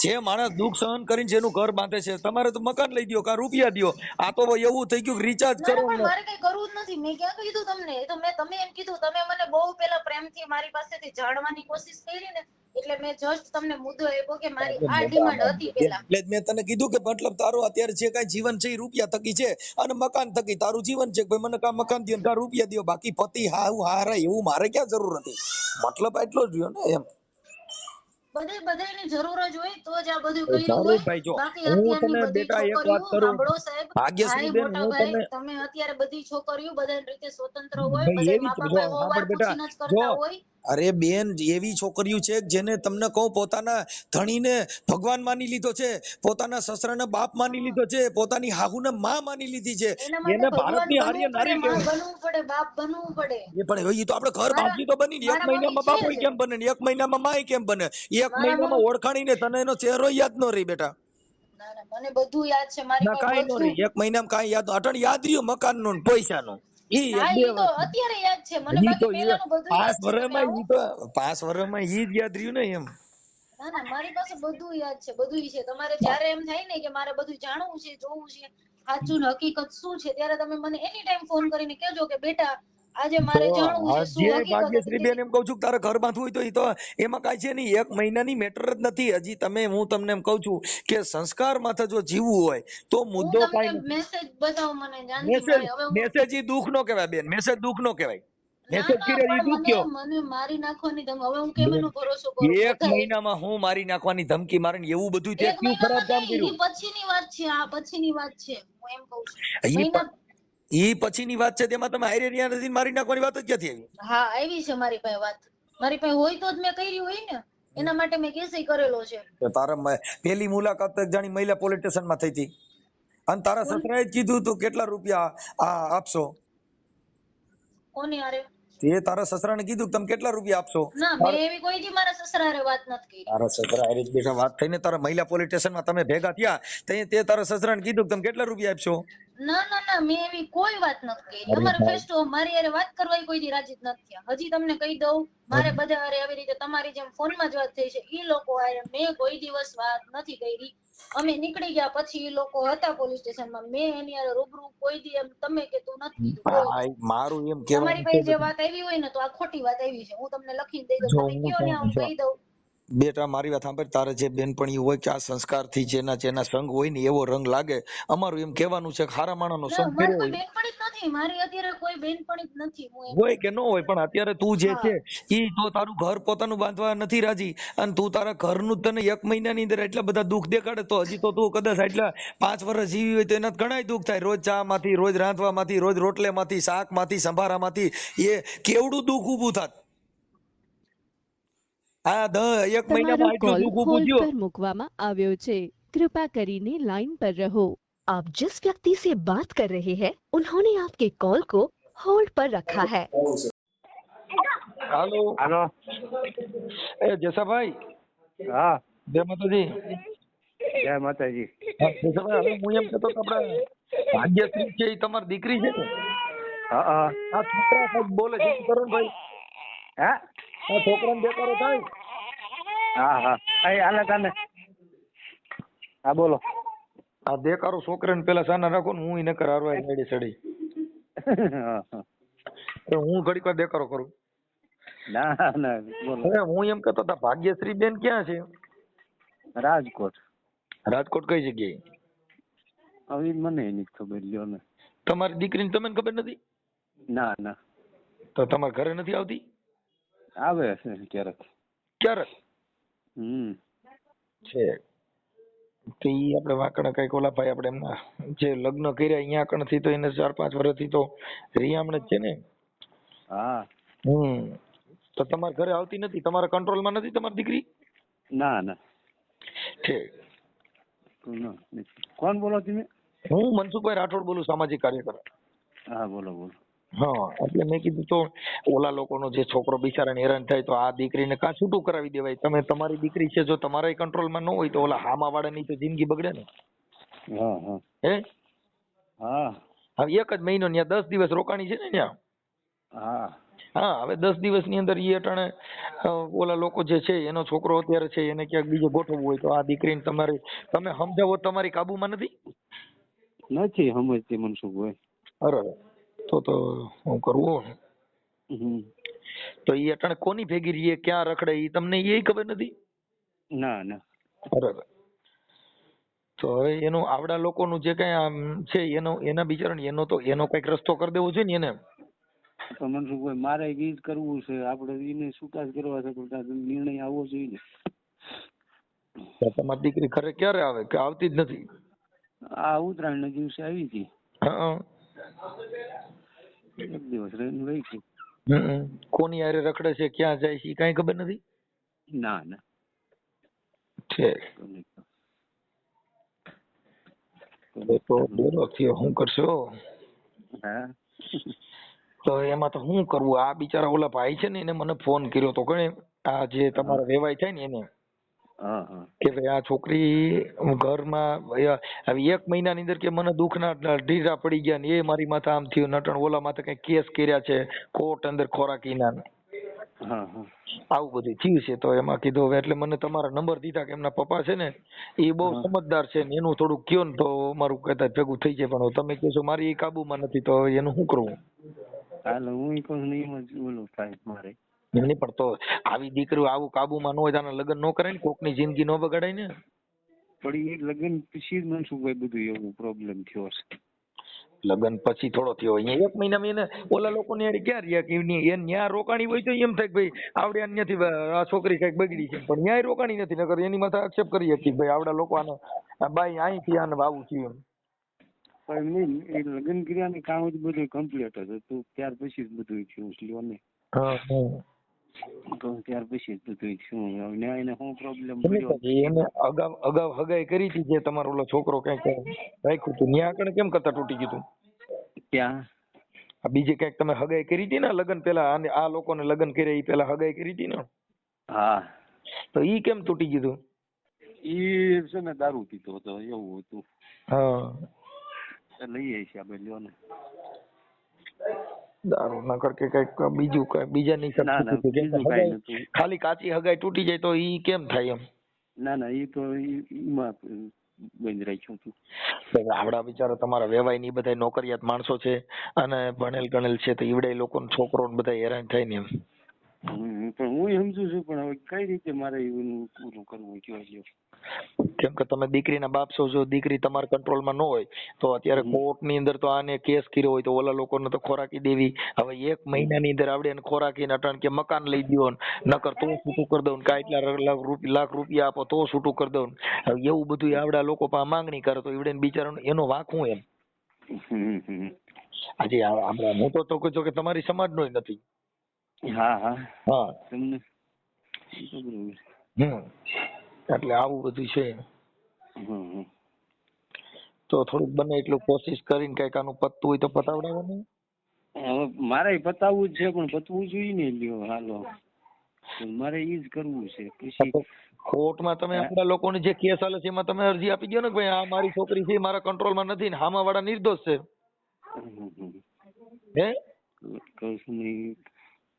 જે માણસ દુઃખ સહન કરીને જેનું ઘર બાંધે છે, તમારે તો મકાન લઈ દ્યો કા રૂપિયા દ્યો. આ તો એવું થઈ ગયું રિચાર્જ ના કરો ના, પણ ને. મારે કઈ કરવું જ નથી. મેં ક્યાં કીધું તમને? એ તો તમે એમ કીધું. તમે મને બહુ પેલા પ્રેમથી મારી પાસેથી જાણવાની કોશિશ કરી ને, એટલે મેં જસ્ટ તમને મુદ્દો આપ્યો કે મારી આ ડિમાન્ડ હતી પેલા. એટલે જ મેં તને કીધું કે મતલબ તારું અત્યારે જે કઈ જીવન છે એ રૂપિયા થકી છે, અને મકાન થકી તારું જીવન છે. ભાઈ મને કા મકાન દ્યો કા રૂપિયા દ્યો, બાકી પતિ હારા એવું મારે ક્યાં જરૂર હતી. મતલબ એટલો જ રહ્યો ને એમ. બધાની જરૂર જ હોય તો જ આ બધું કર્યું સારું હોય. ભાઈ, જો બાકી હું અત્યારની તને બધી બેટા એક છોકરીઓ, વાત કરું, સાંભળો સાહેબ, ભાગ્યશ્રી ભાઈ બેન, મોટા હું ભાઈ, તને તમે અત્યારે બધી છોકરીઓ બધાની રીતે સ્વતંત્ર હોય, ભાઈ બધા એવી મા જો બાપે વાર સાંભળ બેટા, પૂછીને જ જો કરતા હોય. અરે બેન, એવી છોકરીઓ છે કે જેને તમને કહું પોતાના ધણીને ભગવાન માની લીધો છે, પોતાના સસરાને બાપ માની લીધો છે, પોતાની હાહુને માં માની લીધી છે. એના માટે એને ભગવાન ભારતની આર્ય બનવું પડે, નારી માં કહેવાય. બનવું પડે, બાપ બનવું પડે. એ પણ એ તો આપણે ઘર મારા બાંધ્યું તો બની ને, એક મારા મમ્મી મહિનામાં છે બાપોય જ. કેમ બને ને, એક મહિનામાં માય કેમ બને, એક મારા મહિનામાં ઓળખાણીને તને એનો ચહેરો યાદ ન રહી બેટા. ના ના, મને બધું યાદ છે. મારી ના પાસે કાંઈ નો બધું. રહી, એક મહિનામાં કાંઈ યાદ અટણ યાદ રહ્યું મકાનનું ને પૈસાનું. ઈ એક હા, બે ઈ તો અત્યારે યાદ છે મને, ઈ તો બાકી પેલાનું બધું યાદ 5 છે. તમે વર્ષમાં આવો. ઈ તો 5 વર્ષમાં ઈ જ યાદ રહ્યું ને એમ. ના ના, મારી પાસે બધું યાદ છે, બધું છે. તમારે જ્યારે એમ થાય ને કે મારે બધું જાણવું છે, જોવું છે, સાચું ને હકીકત શું છે, ત્યારે તમે મને એની ટાઈમ ફોન કરીને કહેજો કે બેટા આજે મારે જાણવું છે શું જે હકીકત ભાગ્યશ્રી હતી. બેન એમ કહું છું કે તારે ઘર બાંધવું હોય તો ઈ તો એમાં કાંઈ છે નહીં, એક મહિનાની મેટર જ નથી. હજી હું તમને એમ કહું છું કે સંસ્કાર માથે જો જીવવું હોય તો હું મુદ્દો તમને કાંઈ નથી. મેસેજ બતાવો મને જાનકી મેસેજ મારે. હવે હું મેસેજ ઈ દુઃખ નો કહેવાય બેન, મેસેજ દુઃખ નો કહેવાય. ના મેસેજ ના, કર્યો ઈ પણ દુઃખ મને કયો. મને મારી નાખવાની તમે. હવે હું કેમ એનો ભરોસો કરું? એક બધા મહિનામાં હું મારી નાખવાની ધમકી મારે ને એવું બધું તે એક કયું ખરાબ મહિનામાં કામ નહીં, કર્યું. ઈ પછીની વાત છે. આ પછીની વાત છે, હું એમ કઉ છું. ઈ મહિના. ઈ પછીની વાત છે, તેમાં તમે હારે રહ્યા નથી, મારી નાખવાની વાત જ ક્યાંથી આવી. હા, આવી છે મારી પાસે વાત. મારી પાસે હોય તો જ મેં કરી હોય ને, એના માટે મેં કેસ કરેલો છે. તો તારા પેલી મુલાકાત એક જાણી મહિલા પોલીસ સ્ટેશનમાં થઈ હતી, અને તારા કોણ? સસરાએ જ કીધું તું કેટલા રૂપિયા આપશો. કોની હારે? તે તારા સસરાને કીધું કે તમે કેટલા રૂપિયા આપશો. ના, મેં એવી કોઈ દી મારા સસરા હારે વાત નથી કરી. તારા સસરા હારે જ બેઠા વાત થઈને તારા મહિલા પોલીસ સ્ટેશનમાં તમે ભેગા થયા, તે તારા સસરાને કીધું કે તમે કેટલા રૂપિયા આપશો. ના ના ના, મેં એવી કોઈ વાત નથી કરી. અરે અમારે ભાઈ, ફેસ ટુ મારી હારે વાત કરવા કોઈ દી રાજી જ નથી થયા. હજી તમને કહી દઉં, મારે બધા હારે આવી રીતે તમારી જેમ ફોનમાં જ વાત થઈ છે. ઈ લોકો હારે મેં કોઈ દિવસ વાત નથી કરી. અમે નીકળી ગયા પછી ઈ લોકો હતા પોલીસ સ્ટેશનમાં, મેં એની હારે રૂબરૂ કોઈ દી એમ તમે કે તું નથી કીધું કોઈ દી. મારું એમ તમારી કહેવાનું પાસે જે છે, વાત આવી હોય ને તો આ ખોટી વાત આવી છે. હું તમને લખીને દઈ દઉં, જો તમે કયો ને હું કહી દઉં. બેટા મારી વાત સાંભળ, તારે જે બેનપણી હોય કે આ સંસ્કારથી જેના સંગ હોય ને એવો રંગ લાગે. અમારું એમ કહેવાનું છે કે હારા માણસનો ના, સંગ મારી કર્યો કોઈ હોય બેનપણી જ નથી. મારી અત્યારે કોઈ બેનપણી જ નથી. હું એમ હોય કે ન હોય, પણ અત્યારે તું જે હા. છે ઈ તો તારું ઘર પોતાનું બાંધવા નથી રાજી, અને તું તારા ઘરનું જ તને એક મહિનાની અંદર એટલા બધા દુઃખ દેખાડે, તો હજી તો તું કદાચ એટલા 5 વર્ષ જીવી હોય તો એના ઘણાય દુઃખ થાય. રોજ ચા માંથી, રોજ રાંધવામાંથી, રોજ રોટલેમાંથી, શાકમાંથી, સંભારામાંથી એ કેવડું દુઃખ ઊભું થાત. એક તમારો મહિનામાં એટલું કોલ દુઃખ ઊભું હોલ્ડ થયું. પર મૂકવામાં આવ્યો છે. कृपया કરીને लाइन पर रहो. आप जिस व्यक्ति से बात कर रहे हैं उन्होंने आपके कॉल को होल्ड पर रखा है. હાલો હાલો. એ જસાભાઈ, હા, જય માતાજી. જય માતાજી. જસાભાઈ, હવે હું એમ કહેતો કે આપણે ભાગ્યશ્રી છે એ તમારી દીકરી છે ને? હા હા. આ છોકરા સાહેબ બોલે છે, શું કરો ને ભાઈ? હા આ છોકરાને બેકારો થાય. હા હા. અહીં હાલે તને. હા બોલો. આ દેકારો છોકરાને પેલા સાના રાખો ને, હું ઈ નકર હારવા રેડી સડી. હા, હા. તો હું ઘડીક વાર દેકારો કરું. ના ના બોલો. હવે હું એમ કહેતો હતા, ભાગ્યશ્રી બેન ક્યાં છે? રાજકોટ. રાજકોટ કઈ જગ્યાએ? હવે ઈ મને એની ખબર લ્યો ને. તમારી દીકરીને તમને ખબર નથી? ના ના. તો તમારા ઘરે નથી આવતી? આવે છે ક્યારેક. ક્યારે છે? તો ઈ આપણે વાંકણા કઈક ઓલા ભાઈ આપણે એમના જે લગ્ન કર્યા અહીંયા કણથી તો એને 4-5 વર્ષથી તો રિયામણ જ છે ને. હા. તો તમારા ઘરે આવતી નથી? તમારા કંટ્રોલમાં નથી તમારી દીકરી? ના ના. છે. કોણ બોલો તમે? હું મનસુખભાઈ રાઠોડ બોલું, સામાજિક કાર્યકર. હા બોલો બોલો. હા, એટલે મેં કીધું તો ઓલા લોકોનો જે છોકરો બિચારાને હેરાન થાય તો આ દીકરીને કાં છૂટું કરાવી દેવાય. તમે તમારી દીકરી છે, જો તમારા કંટ્રોલમાં ન હોય તો ઓલા હામા વાળાની તો જિંદગી બગડે ને. હા હા. હે? હા હવે 1 જ મહિનો ત્યાં 10 દિવસ રોકાણી છે ને ત્યાં. હા. હા હવે 10 દિવસની અંદર ઈ અટાણે ઓલા લોકો જે છે એનો છોકરો અત્યારે છે એને ક્યાંક બીજે ગોઠવવું હોય તો આ દીકરીને તમારી તમે સમજાવો તમારી કાબુમાં નથી. નથી સમજતી મનસુખભાઈ. અરે તો હું કરવું હમ. તો ઈ અટાણે કોની ભેગી રહીએ ક્યાં રખડે ઈ તમને એ ખબર નથી. ના ના. બરાબર. તો હવે એનું આવડા લોકોનું જે કઈ આમ છે એના બિચારાને એનો કઈક રસ્તો કરી દેવો છે ને એને. તો મનસુખભાઈ મારે ઈ જ કરવું છે, આપણે એને સુકાસ કરવા છે તો નિર્ણય આવવો જોઈએ ને. તો તમારી દીકરી ઘરે ક્યારે આવે કે આવતી જ નથી? આ ઉત્તરાયણના દિવસે આવી હતી, હા. એક દિવસ રહીને વહી ગઈ. કોની હારે રખડે છે ક્યાં જાય છે કઈ ખબર નથી? ના ના. ઠીક. તો ડેરો થયો શું કરશો? હા. તો એમાં તો શું કરવું? આ બિચારા ઓલા ભાઈ છે ને એને મને ફોન કર્યો તો કણે આ જે તમારા વેવાય થાય ને એને હા હા. કે ભાઈ આ છોકરી ઘરમાં હવે 1 મહિનાની અંદર કે મને દુઃખના ઢીરા પડી ગયા ને એ મારી માથે આમ થયું નટણ ઓલા માથે કઈ કેસ કર્યા છે કોર્ટ અંદર ખોરાકીના. હા હા. આવું બધું થયું છે. તો એમાં કીધું હવે એટલે મને તમારા નંબર દીધા કે એમના પપ્પા છે ને એ બહુ સમજદાર છે ને એનું થોડુંક કયો ને તો મારું કહેતા ભેગું થઈ જાય. પણ તમે કહો છો મારી એ કાબુમાં નથી તો એનું શું કરવું? હાલો હું કહું ને એમ જ ઓલું થાય મારે. નહીં પણ તો આવી દીકરીઓ આવું કાબુમાં ન હોય તો આના લગ્ન ન કરાય ને, કોકની જિંદગી ન બગાડાય ને. પણ એ લગ્ન પછી જ મનસુખભાઈ બધું એવું પ્રોબ્લેમ થયો છે. લગ્ન પછી થોડો થયો અહીંયા 1 મહિનામાં એને ઓલા લોકોની હારે ક્યાં રહ્યા કે એને ન્યા રોકાણી હોય તો એમ થાય કે ભાઈ આવડે અહીંયાથી આ છોકરી કઈક બગડી છે, પણ ન્યાય રોકાણી નથી. નકર એની માથે આક્ષેપ કરી હતી ભાઈ આવડા લોકો આને બાઈ અહીંથી આને આવું થયું એમ. પણ નહીં એ લગ્ન ક્રિયાને કામ જ બધું કમ્પ્લીટ જ હતું, ત્યાર પછી જ બધું થયું લ્યો ને. હા તો ત્યાર પછી જ બધું થયું. ને એને શું પ્રોબ્લેમ એને અગાઉ હગાઈ કરી હતી જે તમારો ઓલો છોકરો કઈક રાખ્યું હતું ન્યા આગળ કેમ કરતા તૂટી ગયું હતું? ક્યાં? આ બીજી કઈક તમે હગાઈ કરી હતી ને લગ્ન પેલા આ લોકોને લગ્ન કર્યા એ પેલા હગાઈ કરી હતી ને? હા. તો ઈ કેમ તૂટી ગયું? ઈ છે ને દારૂ પીતો હતો એવું હતું. હા. લઈએ છીએ આપણે લ્યો ને. દારૂ ના કર કે કઈક બીજું કઈ બીજાની ખાલી કાચી હગાઈ તૂટી જાય તો ઈ કેમ થાય એમ? ના ના ઈ તો ઈમાં બંધ રાખ્યું હતું. આવડા બિચારા તમારા વેવાય ની બધા નોકરિયાત માણસો છે અને ભણેલ ગણેલ છે તો ઈવડે લોકો છોકરો બધા હેરાન થાય ને એમ. પણ હું સમજુ છું પણ હવે કઈ રીતે મારે એનું પૂરું કરવું જોઈએ? કેમ કે તમે દીકરીના બાપ છો, જો દીકરી તમારા કંટ્રોલમાં ન હોય તો અત્યારે કોર્ટની અંદર તો આને કેસ કર્યો હોય તો ઓલા લોકોને તો ખોરાકી દેવી. હવે 1 મહિનાની અંદર આવડે એને ખોરાકીને અટાણ કે મકાન લઈ દો નકર તો છૂટું કરી દઉં, કાંઈ લાખ રૂપિયા આપો તો છૂટું કરી દઉં. હવે એવું બધું આવડા લોકો પાસે માંગણી કરે તો ઈવડે બિચારાનો એનો વાંક હું એમ? આજે આપડા હું તો કહું છું કે તમારી સમાજનો નથી. હા હા હા તમને એટલે આવું બધું છે. તો થોડુંક બને એટલું કોશિશ કરીને કઈક આનું પતતું હોય તો પતાવડાવવાનું. હવે મારે પતાવવું જ છે પણ પતવું જોઈએ ને લ્યો. હાલો મારે ઈ જ કરવું છે. પછી કોર્ટમાં તમે આપણા લોકોને જે કેસ હાલે છે એમાં તમે અરજી આપી દો ને કે ભાઈ આ મારી છોકરી છે મારા કંટ્રોલમાં નથી ને હામા વાળા નિર્દોષ છે. હે કશું નહીં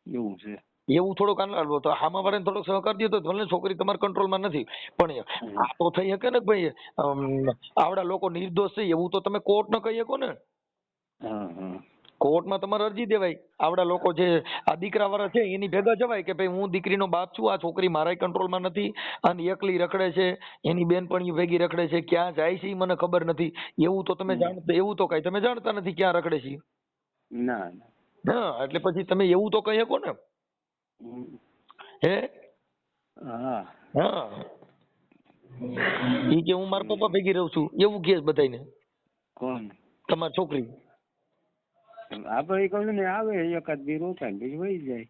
એવું છે. એવું થોડુંક આનલો તો હામા વાળાને થોડોક સહકાર દો તો ભલે છોકરી તમારા કંટ્રોલમાં નથી પણ આ તો થઈ શકે ને ભાઈ આવડા લોકો નિર્દોષ છે એવું તો તમે કોર્ટ ને કહી શકો ને. કોર્ટમાં તમારે અરજી દેવાય. આવડા લોકો જે આ દીકરા વાળા છે એની ભેગા જવાય કે ભાઈ હું દીકરીનો બાપ છું, આ છોકરી મારા કંટ્રોલમાં નથી અને એકલી રખડે છે, એની બેનપણીઓ ભેગી રખડે છે, ક્યાં જાય છે એ મને ખબર નથી. એવું તો તમે જાણતા એવું તો કઈ તમે જાણતા નથી ક્યાં રખડે છે. ના હા એટલે પછી તમે એવું તો કહી શકો ને. હે હા હા ઈ કે હું મારા પપ્પા ભેગી રહું છું એવું કેસ બધાને. કોણ? તમારી છોકરી. આપણે કહ્યું ને આવે એકાદ દી રોકાય પછી વહી જાય.